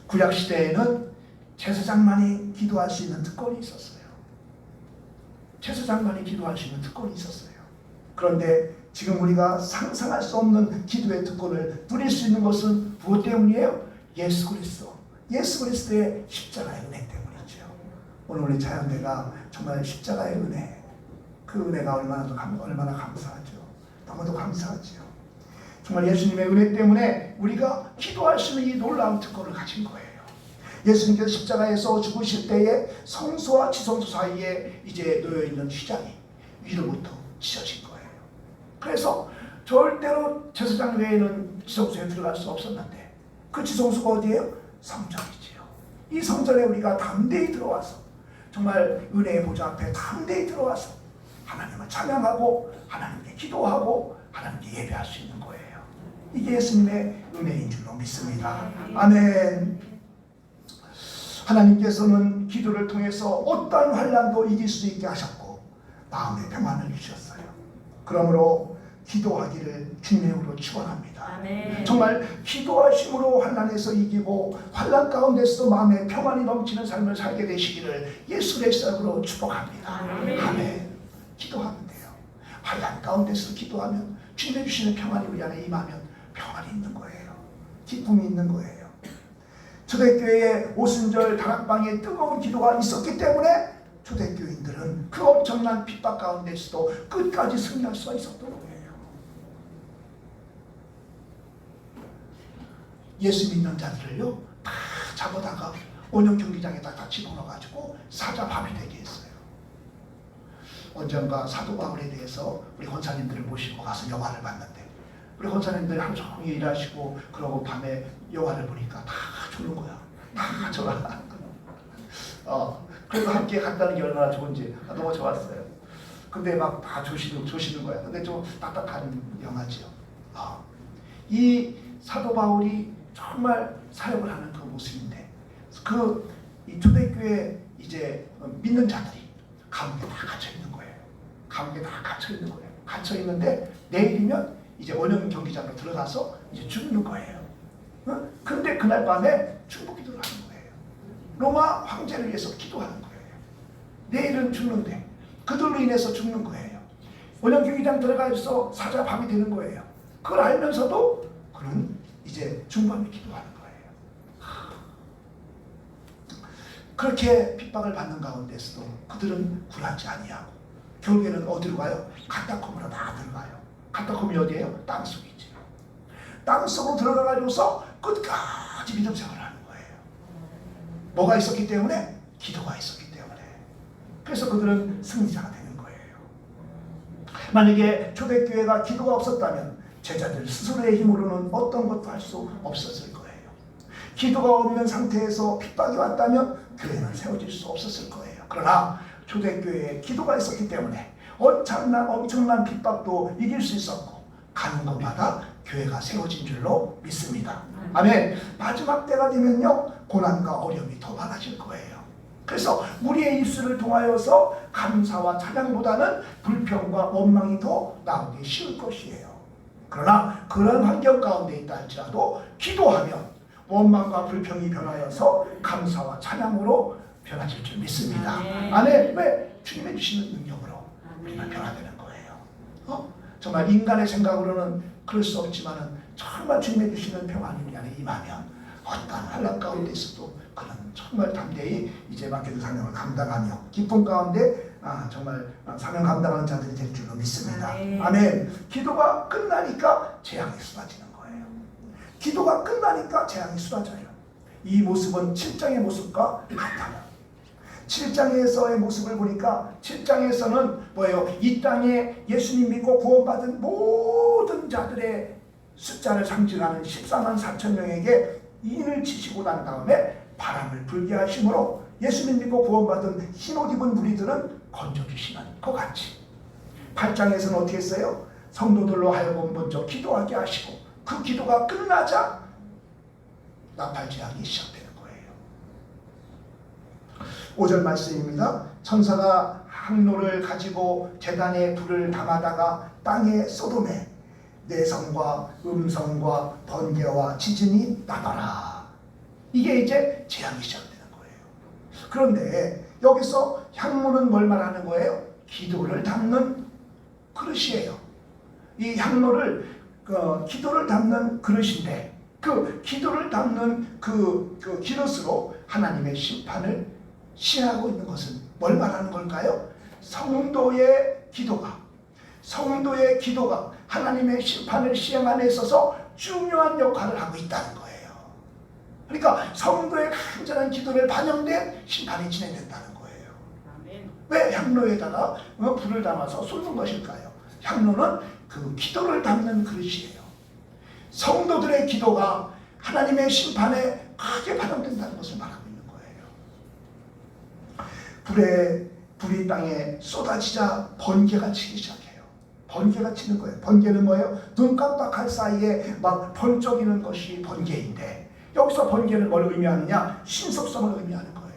구약시대에는 제사장만이 기도할 수 있는 특권이 있었어요. 제사장만이 기도할 수 있는 특권이 있었어요. 그런데 지금 우리가 상상할 수 없는 기도의 특권을 누릴 수 있는 것은 무엇 때문이에요? 예수 그리스도. 예수 그리스도의 십자가의 은혜 때문이죠. 오늘 우리 자연대가 정말 십자가의 은혜, 그 은혜가 얼마나 감사하죠. 너무도 감사하죠. 정말 예수님의 은혜 때문에 우리가 기도할 수 있는 이 놀라운 특권을 가진 거예요. 예수님께서 십자가에서 죽으실 때에 성소와 지성소 사이에 이제 놓여있는 휘장이 위로부터 찢어진 거예요. 그래서 절대로 제사장 외에는 지성소에 들어갈 수 없었는데 그 지성소가 어디예요? 성전이지요. 이 성전에 우리가 담대히 들어와서 정말 은혜의 보좌 앞에 담대히 들어와서 하나님을 찬양하고 하나님께 기도하고 하나님께 예배할 수 있는 거예요. 이게 예수님의 은혜인 줄로 믿습니다. 아멘. 하나님께서는 기도를 통해서 어떠한 환난도 이길 수 있게 하셨고 마음의 평안을 주셨어요. 그러므로 기도하기를 주님으로 축원합니다. 아멘. 정말 기도하심으로 환난에서 이기고 환난 가운데서도 마음의 평안이 넘치는 삶을 살게 되시기를 예수 그리스도로 축복합니다. 아멘. 기도하면 돼요. 환난 가운데서 기도하면 주님의 주시는 평안이 우리 안에 임하면 평안이 있는 거예요. 기쁨이 있는 거예요. 초대교회에 오순절 다락방에 뜨거운 기도가 있었기 때문에 초대교인들은 그 엄청난 핍박 가운데서도 끝까지 승리할 수가 있었던 거예요. 예수 믿는 자들을요 다 잡아다가 원형 경기장에다 다 집어넣어가지고 사자밥이 되게 했어요. 언젠가 사도 바울에 대해서 우리 권사님들을 모시고 가서 영화를 봤는데 우리 권사님들이 하루 종일 일하시고 그러고 밤에 영화를 보니까 다 졸는 거야. 다 졸아. 그래도 함께 간다는 게 얼마나 좋은지 너무 좋았어요. 근데 막 다 조시는 거야. 근데 좀 딱딱한 영화지요. 이 사도 바울이 정말 사역을 하는 그 모습인데 이 초대교회 이제 믿는 자들이 가운데 다 갇혀 있는 거예요. 가운데 다 갇혀 있는 거예요. 갇혀 있는데 내일이면 이제 원형 경기장으로 들어가서 이제 죽는 거예요. 근데 그날 밤에 중보 기도를 하는 거예요. 로마 황제를 위해서 기도하는 거예요. 내일은 죽는데 그들로 인해서 죽는 거예요. 원형 경기장 들어가서 사자밥이 되는 거예요. 그걸 알면서도 그는 이제 중보하며 기도하는 거예요. 그렇게 핍박을 받는 가운데서도 그들은 굴하지 아니하고 결국에는 어디로 가요? 카타콤으로 다 들어가요. 카타콤이 어디예요? 땅속이지. 땅속으로 들어가가지고서 끝까지 믿음 생활을 하는 거예요. 뭐가 있었기 때문에? 기도가 있었기 때문에. 그래서 그들은 승리자가 되는 거예요. 만약에 초대교회가 기도가 없었다면 제자들 스스로의 힘으로는 어떤 것도 할 수 없었을 거예요. 기도가 없는 상태에서 핍박이 왔다면 교회는 세워질 수 없었을 거예요. 그러나 초대교회에 기도가 있었기 때문에 엄청난 핍박도 이길 수 있었고 가는 곳마다 교회가 세워진 줄로 믿습니다. 아멘. 마지막 때가 되면요, 고난과 어려움이 더 많아질 거예요. 그래서 우리의 입술을 통하여서 감사와 찬양보다는 불평과 원망이 더 나오기 쉬울 것이에요. 그러나 그런 환경 가운데 있다 할지라도 기도하면 원망과 불평이 변하여서 감사와 찬양으로 변화될 줄 믿습니다. 아멘. 왜? 주님의 주시는 능력으로 우리가 변화되는 거예요. 정말 인간의 생각으로는 그럴 수 없지만은 정말 주님의 주시는 평안이 우리 안에 임하면 어떤 환난 가운데 있어도 그는 정말 담대히 이제 맡겨진 사명을 감당하며 기쁨 가운데 정말 사명 감당하는 자들이 될 줄로 믿습니다. 아멘. 기도가 끝나니까 재앙이 쏟아지는 거예요. 기도가 끝나니까 재앙이 쏟아져요. 이 모습은 7장의 모습과 같아요. 7장에서의 모습을 보니까 7장에서는 뭐예요? 이 땅에 예수님 믿고 구원받은 모든 자들의 숫자를 상징하는 14만 4천 명에게 인을 치시고 난 다음에 바람을 불게 하심으로 예수님 믿고 구원받은 흰옷 입은 무리들은 건져주시는 것 같이 8장에서는 어떻게 했어요? 성도들로 하여금 먼저 기도하게 하시고 그 기도가 끝나자 나팔제약이 시작되는 거예요. 5절 말씀입니다. 천사가 항로를 가지고 제단에 불을 담아다가 땅의 소돔에 내성과 음성과 번개와 지진이 나더라. 이게 이제 재앙이 시작되는 거예요. 그런데 여기서 향로는 뭘 말하는 거예요? 기도를 담는 그릇이에요. 이 향로를 기도를 담는 그릇인데 그 기도를 담는 그 그릇으로 하나님의 심판을 시행하고 있는 것은 뭘 말하는 걸까요? 성도의 기도가 하나님의 심판을 시행함에 있어서 중요한 역할을 하고 있다는 거예요. 그러니까 성도의 간절한 기도를 반영된 심판이 진행된다는 거예요. 왜 향로에다가 불을 담아서 쏟는 것일까요? 향로는 그 기도를 담는 그릇이에요. 성도들의 기도가 하나님의 심판에 크게 반영된다는 것을 말하고 있는 거예요. 불이 땅에 쏟아지자 번개가 치기 시작해요. 번개가 치는 거예요. 번개는 뭐예요? 눈 깜빡할 사이에 막 번쩍이는 것이 번개인데 여기서 번개는 뭘 의미하느냐? 신속성을 의미하는 거예요.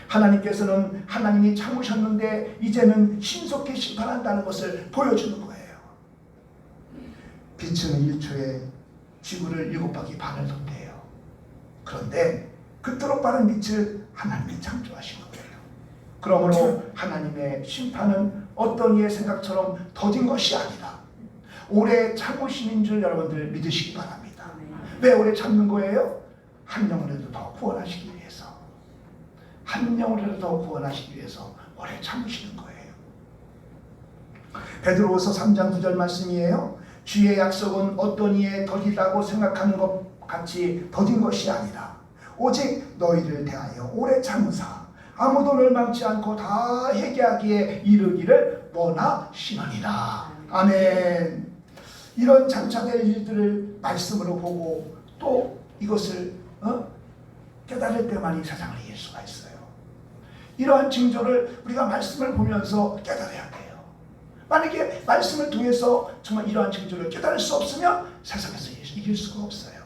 하나님께서는 하나님이 참으셨는데 이제는 신속히 심판한다는 것을 보여주는 거예요. 빛은 1초에 지구를 7바퀴 반을 돈대요. 그런데 그토록 빠른 빛을 하나님이 창조하신 거예요. 그러므로 하나님의 심판은 어떤 이의 생각처럼 더딘 것이 아니라 오래 참으시는 줄 여러분들 믿으시기 바랍니다. 왜 오래 참는 거예요? 한 영혼이라도 더 구원하시기 위해서. 한 영혼이라도 더 구원하시기 위해서 오래 참으시는 거예요. 베드로후서 3장 9절 말씀이에요. 주의 약속은 어떤 이의 더디다고 생각하는 것 같이 더딘 것이 아니라 오직 너희를 대하여 오래 참으사 아무도 멸망치 않고 다 회개하기에 이르기를 원하시느니라. 아멘. 이런 장차될 일들을 말씀으로 보고 또 이것을 깨달을 때만이 세상을 이길 수가 있어요. 이러한 징조를 우리가 말씀을 보면서 깨달아야 돼요. 만약에 말씀을 통해서 정말 이러한 징조를 깨달을 수 없으면 세상에서 이길 수가 없어요.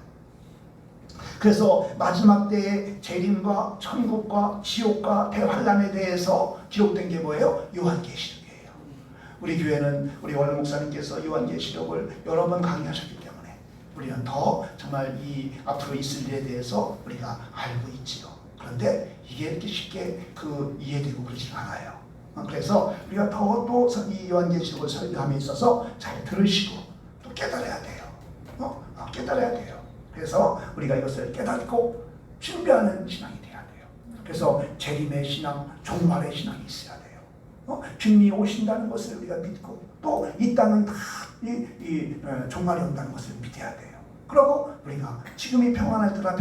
그래서 마지막 때의 재림과 천국과 지옥과 대환란에 대해서 기록된 게 뭐예요? 요한계시록이에요. 우리 교회는 우리 원로 목사님께서 요한계시록을 여러 번 강의하셨기 때문에 우리는 더 정말 이 앞으로 있을 일에 대해서 우리가 알고 있지요. 그런데 이게 이렇게 쉽게 이해되고 그러지 않아요. 그래서 우리가 더 또 이 요한계시록을 설교함에 있어서 잘 들으시고 또 깨달아야 돼요. 깨달아야 돼요. 그래서 우리가 이것을 깨닫고 준비하는 신앙이 돼야 돼요. 그래서 재림의 신앙, 종말의 신앙이 있어야 돼요. 주님이 오신다는 것을 우리가 믿고 또 이 땅은 다 종말이 온다는 것을 믿어야 돼요. 그리고 우리가 지금이 평안할 때다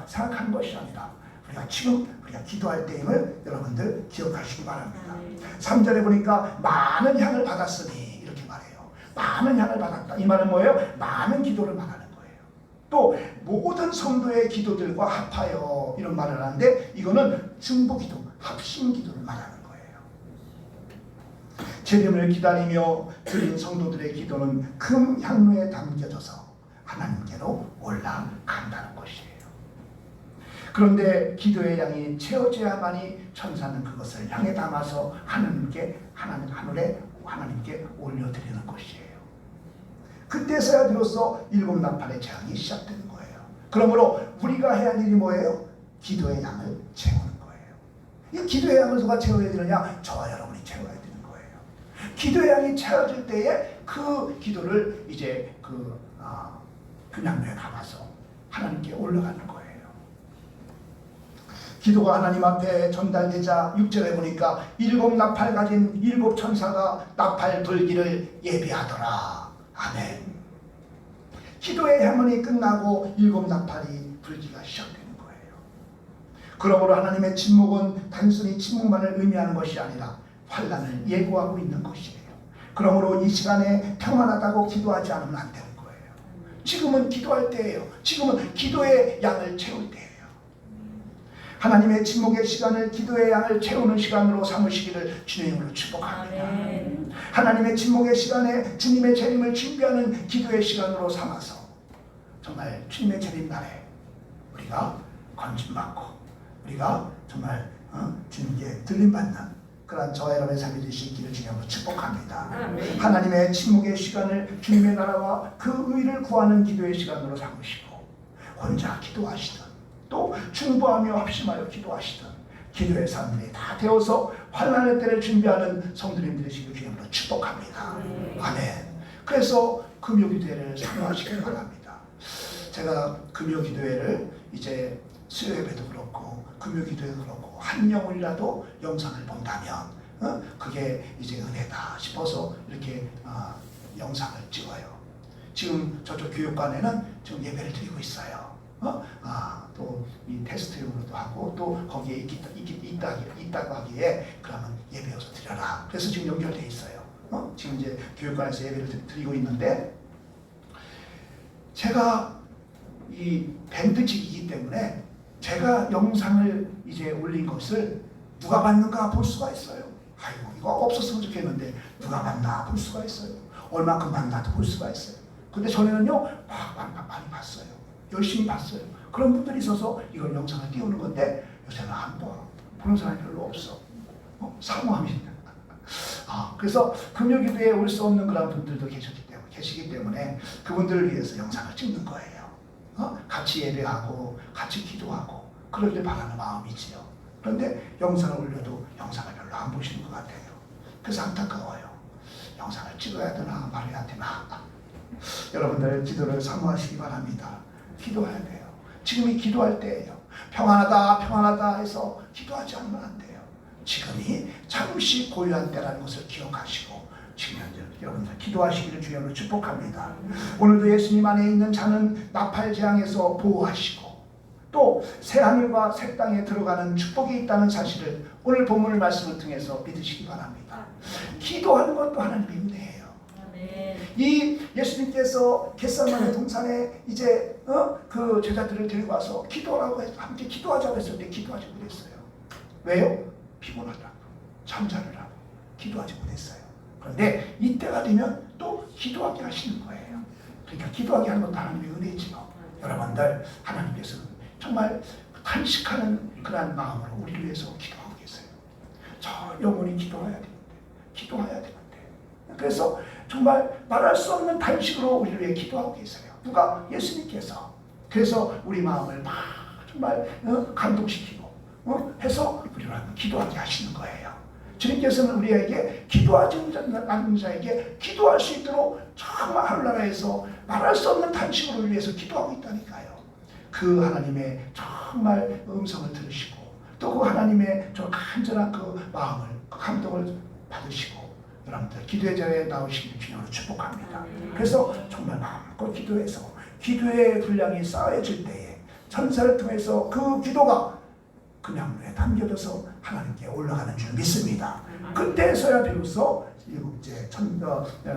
생각하는 것이 아니라 우리가 지금 우리가 기도할 때임을 여러분들 기억하시기 바랍니다. 3절에 보니까 많은 향을 받았으니 이렇게 말해요. 많은 향을 받았다. 이 말은 뭐예요? 많은 기도를 말하는 거예요. 또 모든 성도의 기도들과 합하여 이런 말을 하는데 이거는 중보기도, 합심기도를 말하는 거예요. 재림을 기다리며 드린 성도들의 기도는 금 향로에 담겨져서 하나님께로 올라간다는 것이에요. 그런데 기도의 양이 채워져야만이 천사는 그것을 향해 담아서 하나님께 올려드리는 것이에요. 그때서야 비로소 일곱 나팔의 재앙이 시작되는 거예요. 그러므로 우리가 해야 할 일이 뭐예요? 기도의 양을 채우는 거예요. 이 기도의 양을 누가 채워야 되느냐? 저와 여러분이 채워야 되는 거예요. 기도의 양이 채워질 때에 그 기도를 이제 금양로에 담아서 하나님께 올라가는 거예요. 기도가 하나님 앞에 전달되자 6절에 보니까 일곱 나팔 가진 일곱 천사가 나팔 불기를 예비하더라. 아멘. 기도의 향언이 끝나고 일곱 나팔이 불기가 시작되는 거예요. 그러므로 하나님의 침묵은 단순히 침묵만을 의미하는 것이 아니라 환난을 예고하고 있는 것이에요. 그러므로 이 시간에 평안하다고 기도하지 않으면 안 되는 거예요. 지금은 기도할 때예요. 지금은 기도의 양을 채울 때예요. 하나님의 침묵의 시간을 기도의 양을 채우는 시간으로 삼으시기를 주님의 이름으로 축복합니다. 아멘. 하나님의 침묵의 시간에 주님의 재림을 준비하는 기도의 시간으로 삼아서 정말 주님의 재림 날에 우리가 건짐받고 우리가 정말 주님께 들림받는 그런 저와 여러분의 삶이 되시기를 주님으로 축복합니다. 아멘. 하나님의 침묵의 시간을 주님의 나라와 그 의를 구하는 기도의 시간으로 삼으시고 혼자 기도하시든 또 중보하며 합심하여 기도하시든 기도의 사람들이 다 되어서 환난의 때를 준비하는 성도님 되시기를 주님으로 축복합니다. 아멘. 그래서 금요기도회를 사모하시길 바랍니다. 제가 금요기도회를 이제 수요예배도 그렇고 금요기도회도 그렇고 한 영혼이라도 영상을 본다면 그게 이제 은혜다 싶어서 이렇게 영상을 찍어요. 지금 저쪽 교육관에는 지금 예배를 드리고 있어요. 또 이 테스트용으로도 하고 또 거기에 있다고 하기에 그러면 예배여서 드려라. 그래서 지금 연결돼 있어요. 지금 이제 교육관에서 예배를 드리고 있는데 제가 이 밴드직이기 때문에 제가 영상을 이제 올린 것을 누가 봤는가 볼 수가 있어요. 아이고 이거 없었으면 좋겠는데 누가 봤나 볼 수가 있어요. 얼마큼 봤나도 볼 수가 있어요. 근데 전에는요 많이 봤어요. 열심히 봤어요. 그런 분들이 있어서 이걸 영상을 띄우는 건데 요새는 안 봐. 보는 사람이 별로 없어. 사모합니다. 그래서 금요기도에 올 수 없는 그런 분들도 계시기 때문에 그분들을 위해서 영상을 찍는 거예요. 같이 예배하고 같이 기도하고 그러길 바라는 마음이지요. 그런데 영상을 올려도 영상을 별로 안 보시는 것 같아요. 그래서 안타까워요. 영상을 찍어야 되나 말해야 되나. 여러분들 기도를 사모하시기 바랍니다. 기도해야 돼요. 지금이 기도할 때예요. 평안하다 해서 기도하지 않으면 안 돼요. 지금이 잠시 고요한 때라는 것을 기억하시고 지금 현재 여러분들 기도하시기를 주님으로 축복합니다. 오늘도 예수님 안에 있는 자는 나팔 재앙에서 보호하시고 또 새하늘과 새 땅에 들어가는 축복이 있다는 사실을 오늘 본문의 말씀을 통해서 믿으시기 바랍니다. 기도하는 것도 하나님의 은혜예요. 이 예수님께서 겟세마네 동산에 이제 그 제자들을 데리고 와서 기도하라고 해서 함께 기도하자고 했을 때 기도하지 못했어요. 왜요? 피곤하다고 잠자느라고 기도하지 못했어요. 그런데 이때가 되면 또 기도하게 하시는 거예요. 그러니까 기도하게 하는 것도 하나님의 은혜지요. 여러분들 하나님께서는 정말 탄식하는 그러한 마음으로 우리를 위해서 기도하고 계세요. 저 영혼이 기도해야 되는데 그래서 정말 말할 수 없는 탄식으로 우리를 위해 기도하고 계세요. 누가? 예수님께서. 그래서 우리 마음을 막 정말 감동시키고 해서 우리를 기도하게 하시는 거예요. 주님께서는 우리에게 기도하지 않는 자에게 기도할 수 있도록 정말 하늘나라에서 말할 수 없는 탄식으로 우리를 위해서 기도하고 있다니까요. 그 하나님의 정말 음성을 들으시고 또 그 하나님의 저 간절한 그 마음을 그 감동을 받으시고 여러분들 기도의 자리에 나오시기를 주님으로 축복합니다. 그래서 정말 마음껏 기도해서 기도의 분량이 쌓여질 때에 천사를 통해서 그 기도가 그냥로에 담겨져서 하나님께 올라가는 줄 믿습니다. 그때서야 비로소 일국제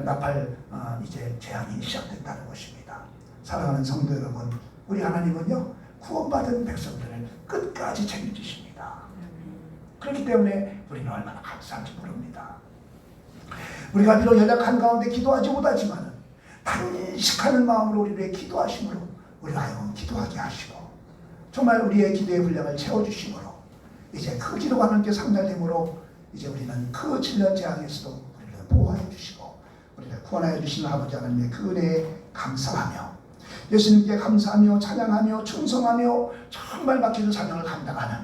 나팔 이제 재앙이 시작됐다는 것입니다. 사랑하는 성도 여러분, 우리 하나님은요 구원받은 백성들을 끝까지 책임지십니다. 그렇기 때문에 우리는 얼마나 감사한지 모릅니다. 우리가 비록 연약한 가운데 기도하지 못하지만 단식하는 마음으로 우리를 위해 기도하심으로 우리가 하여금 기도하게 하시고 정말 우리의 기도의 분량을 채워주심으로 이제 그 기도가 하나님께 상달됨으로 이제 우리는 그 질병 재앙에서도 우리를 보호하여 주시고 우리를 구원하여 주시는 아버지 하나님의 그 은혜에 감사하며 예수님께 감사하며 찬양하며 충성하며 정말 맡기는 사명을 감당하는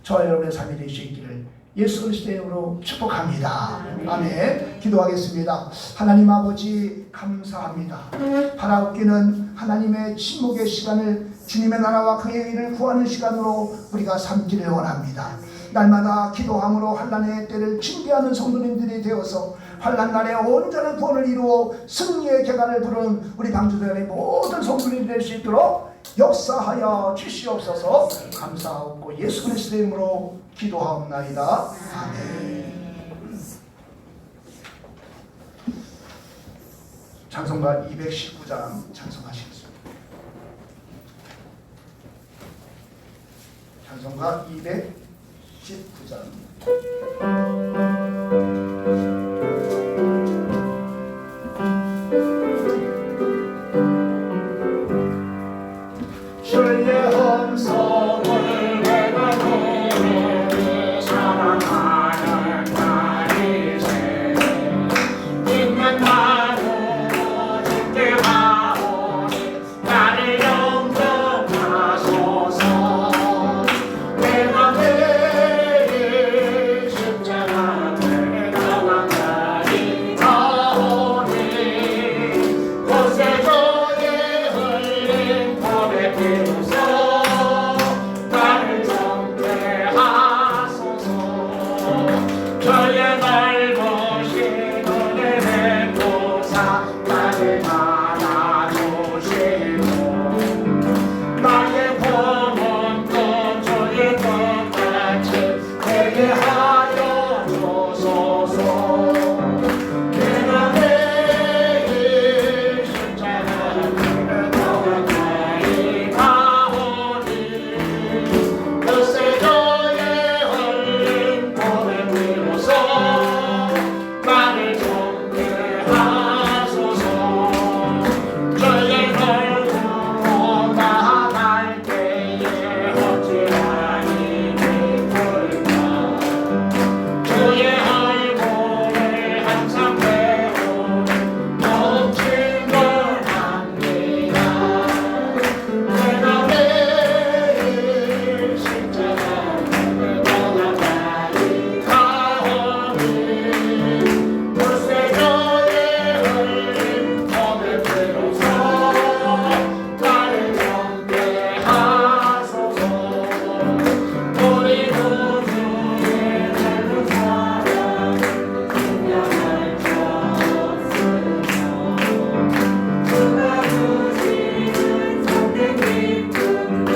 저와 여러분의 삶이 될 수 있기를 예수 그리스도의 이름으로 축복합니다. 아멘. 기도하겠습니다. 하나님 아버지 감사합니다. 바라옵기는 하나님의 침묵의 시간을 주님의 나라와 그의 일을 구하는 시간으로 우리가 삼기를 원합니다. 날마다 기도함으로 환난의 때를 준비하는 성도님들이 되어서 환난 날에 온전한 구원을 이루어 승리의 계단을 부르는 우리 방주들의 모든 성도님이 될 수 있도록 역사하여 주시옵소서. 감사하고 예수 그리스도의 이름으로 기도하옵나이다. 아멘. 찬송가 219장 찬송하시겠습니다. 찬송가 219장. 주의 음성을 내가 노래 사랑하는 날이세 있는 마음으로 주께 하오니 나를 영접하소서 내가 매일 십자가 앞에 나간 날이 가오니 곳에 저의 흘린 고백 비로소 나를 정죄하소서 저의 넓으신 은혜 베푸사 나를 받아주시고 나의 범원도 주의 뜻같이 되게 하여 주소서 내가 매일 십자가 앞에 나간 날이 가오니 글쎄 저의 흘린 고백 비로소 나를 정죄하소서 저의 얼굴로 나아갈 때에 어찌하니 기쁠까 주의 얼굴을 항상 배우는 넘친 걸 압니다 내가 매일 십자가 앞에 나간 날이 가오니 글쎄 저의 흘린 고백 비로소 나를 정죄하소서 우리 구주의 늙은 사랑 인정할 수 없으며 주가 주시는 참된 기쁨도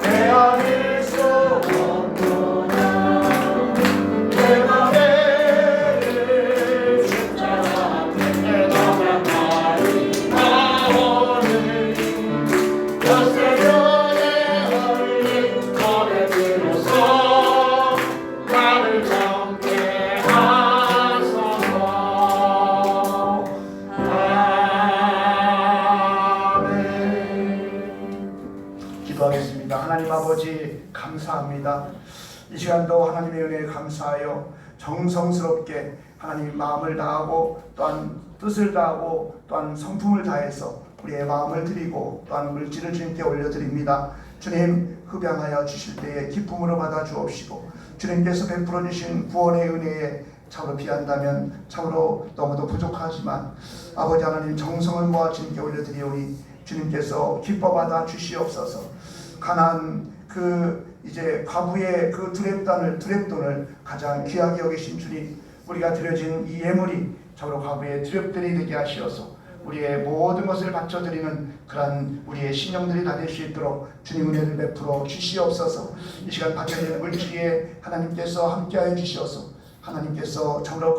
헤아릴 수 없구나 내가 매일 십자가 앞에 나간 날이 가오니 글쎄 저의 흘린 고백 비로소 나를 정죄하소서. 아멘. 기도하겠습니다. 하나님 아버지 감사합니다. 이 시간도 하나님의 은혜에 감사하여 정성스럽게 하나님 마음을 다하고 또한 뜻을 다하고 또한 성품을 다해서 우리의 마음을 드리고 또한 물질을 주님께 올려드립니다. 주님 흡양하여 주실 때에 기쁨으로 받아 주옵시고 주님께서 베풀어 주신 구원의 은혜에 참으로 비한다면 참으로 너무도 부족하지만 아버지 하나님 정성을 모아 주님께 올려드리오니 주님께서 기뻐 받아 주시옵소서. 가난 그 이제 과부의 그 두랩돈을 가장 귀하게 여기신 주님, 우리가 드려진 이 예물이 참으로 과부의 두랩돈이 되게 하시어서 우리의 모든 것을 바쳐드리는 그러한 우리의 신령들이 다 될 수 있도록 주님 은혜를 베풀어 주시옵소서. 이 시간 바쳐지는 물질에 하나님께서 함께하여 주시어서 하나님께서 참으로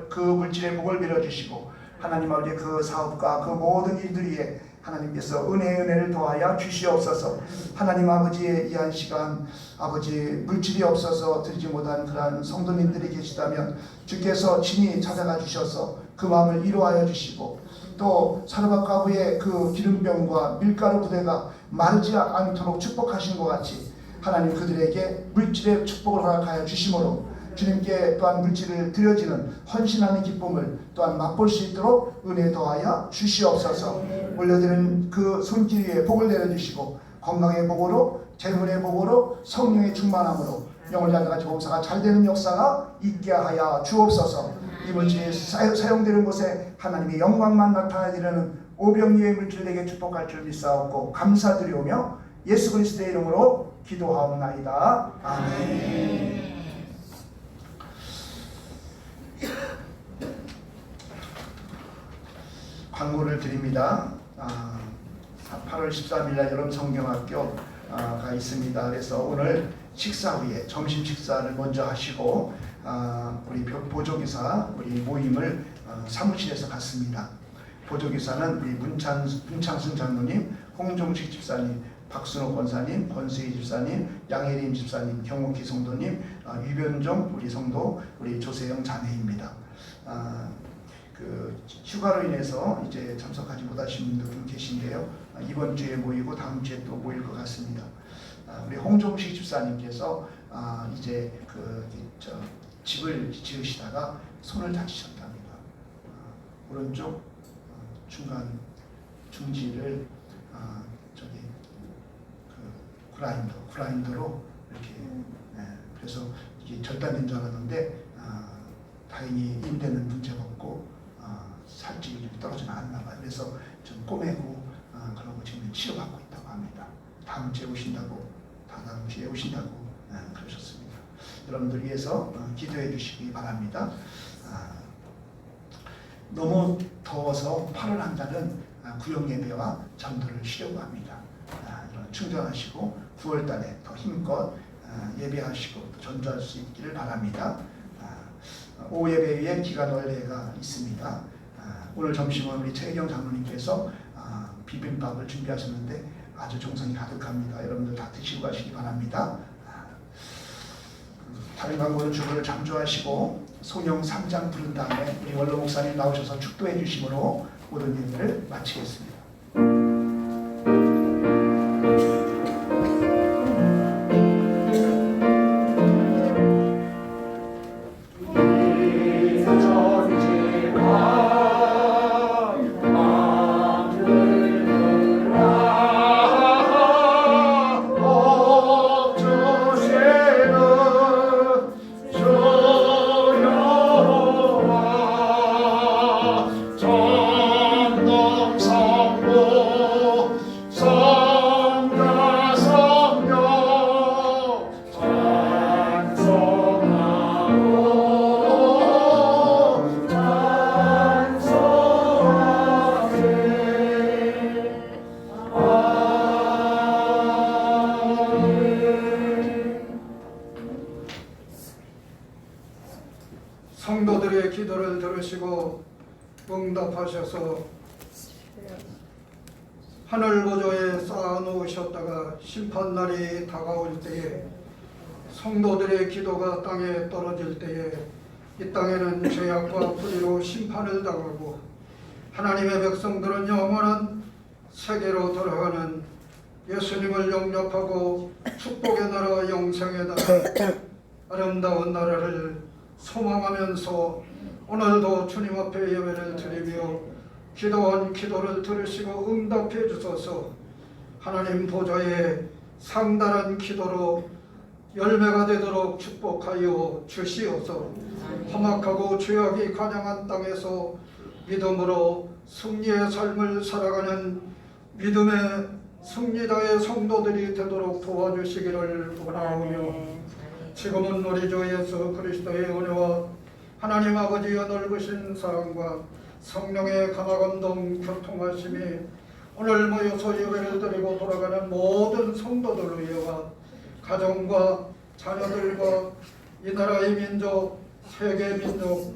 그 물질의 복을 빌어주시고 하나님 아버지 그 사업과 그 모든 일들에 하나님께서 은혜를 더하여 주시옵소서. 하나님 아버지의 이 한 시간 아버지 물질이 없어서 드리지 못한 그러한 성도님들이 계시다면 주께서 친히 찾아가 주셔서 그 마음을 위로하여 주시고 또 사르밧 가부의 그 기름병과 밀가루 부대가 마르지 않도록 축복하신 것 같이 하나님 그들에게 물질의 축복을 허락하여 주심으로 주님께 또한 물질을 드려지는 헌신하는 기쁨을 또한 맛볼 수 있도록 은혜 더하여 주시옵소서. 올려드린 그 손길 위에 복을 내려주시고 건강의 복으로 재물의 복으로 성령의 충만함으로 영을 자녀가 봉사가 잘 되는 역사가 있게 하여 주옵소서. 이 물질이 사용되는 곳에 하나님의 영광만 나타내는 오병이의 물질에게 축복할 줄 믿사옵고 감사드리오며 예수 그리스도의 이름으로 기도하옵나이다. 아멘. 광고를 드립니다. 8월 13일 날 여름 성경학교가 있습니다. 그래서 오늘 식사 후에 점심 식사를 먼저 하시고 우리 보조기사 우리 모임을 사무실에서 갖습니다. 보조기사는 우리 문창순 장로님, 홍종식 집사님, 박순호 권사님, 권수희 집사님, 양혜림 집사님, 경옥희 성도님, 유변종 우리 성도, 우리 조세영 자매입니다. 그 휴가로 인해서 이제 참석하지 못하신 분들 좀 계신데요. 이번 주에 모이고 다음 주에 또 모일 것 같습니다. 우리 홍종식 집사님께서 이제 집을 지으시다가 손을 다치셨답니다. 오른쪽 중간 중지를 그라인더로 이렇게 그래서 이게 절단된 줄 알았는데 다행히 인대는 문제가 없고 살집이 좀 떨어지는 않나 봐요. 그래서 좀 꼬매고 그러고 지금 치료받고 있다고 합니다. 다음 주에 오신다고 그러셨습니다. 여러분들 위해서 기도해 주시기 바랍니다. 너무 더워서 8월 한 달은 구역 예배와 전도를 쉬려고 합니다. 충전하시고 9월 달에 더 힘껏 예배하시고 전도할 수 있기를 바랍니다. 오후 예배 위에 기간 원례가 있습니다. 오늘 점심은 우리 최경 장로님께서 비빔밥을 준비하셨는데 아주 정성이 가득합니다. 여러분들 다 드시고 가시기 바랍니다. 다른 광고는 주보를 잠조하시고 송영 3장 부른 다음에 우리 원로 목사님 나오셔서 축도해 주심으로 모든 예배를 마치겠습니다. 성도들의 기도를 들으시고 응답하셔서 하늘 보좌에 쌓아놓으셨다가 심판날이 다가올 때에 성도들의 기도가 땅에 떨어질 때에 이 땅에는 죄악과 불의로 심판을 당하고 하나님의 백성들은 영원한 세계로 돌아가는 예수님을 영접하고 축복의 나라 영생의 나라 아름다운 나라를 소망하면서 오늘도 주님 앞에 예배를 드리며 기도한 기도를 들으시고 응답해 주소서. 하나님 보좌에 상달한 기도로 열매가 되도록 축복하여 주시옵소서. 험악하고 죄악이 가장한 땅에서 믿음으로 승리의 삶을 살아가는 믿음의 승리자의 성도들이 되도록 도와주시기를 원하오며 지금은 우리 주 예수 그리스도의 은혜와 하나님 아버지의 넓으신 사랑과 성령의 감화감동 교통하심이 오늘 모여서 예배를 드리고 돌아가는 모든 성도들 위에와 가정과 자녀들과 이 나라의 민족 세계 민족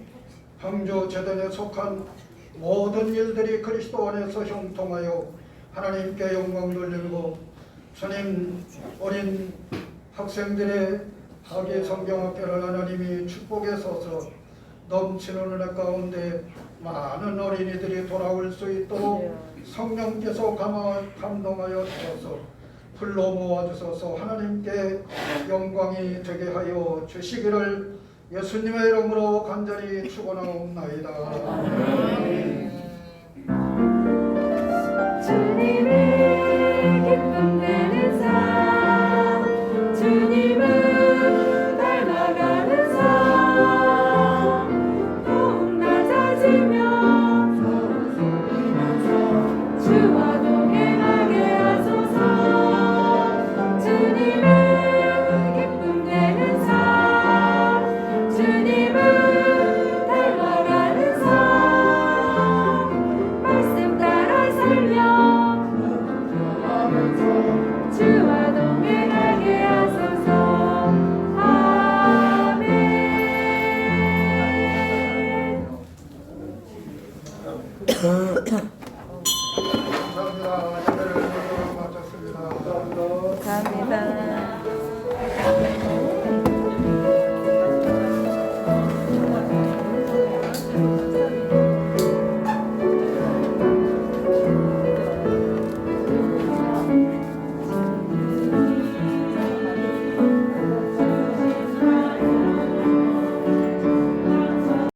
방주 재단에 속한 모든 일들이 그리스도 안에서 형통하여 하나님께 영광 돌리고 주님 어린 학생들의 학예 성경학교를 하나님이 축복해서서 넘치는 은혜 가운데 많은 어린이들이 돌아올 수 있도록 성령께서 감동하여 주셔서 불러 모아주셔서 하나님께 영광이 되게 하여 주시기를 예수님의 이름으로 간절히 축원하옵나이다. 주님의 기쁨 되는 삶, 주님을 닮아가는 삶, 더욱 낮아지며 서로 섬기면서 주와 동행하게 하소서. 주님의 기쁨 되는 삶, 주님을 닮아가는 삶, 말씀 따라 살며 주와 동행하게 하소서. 아멘.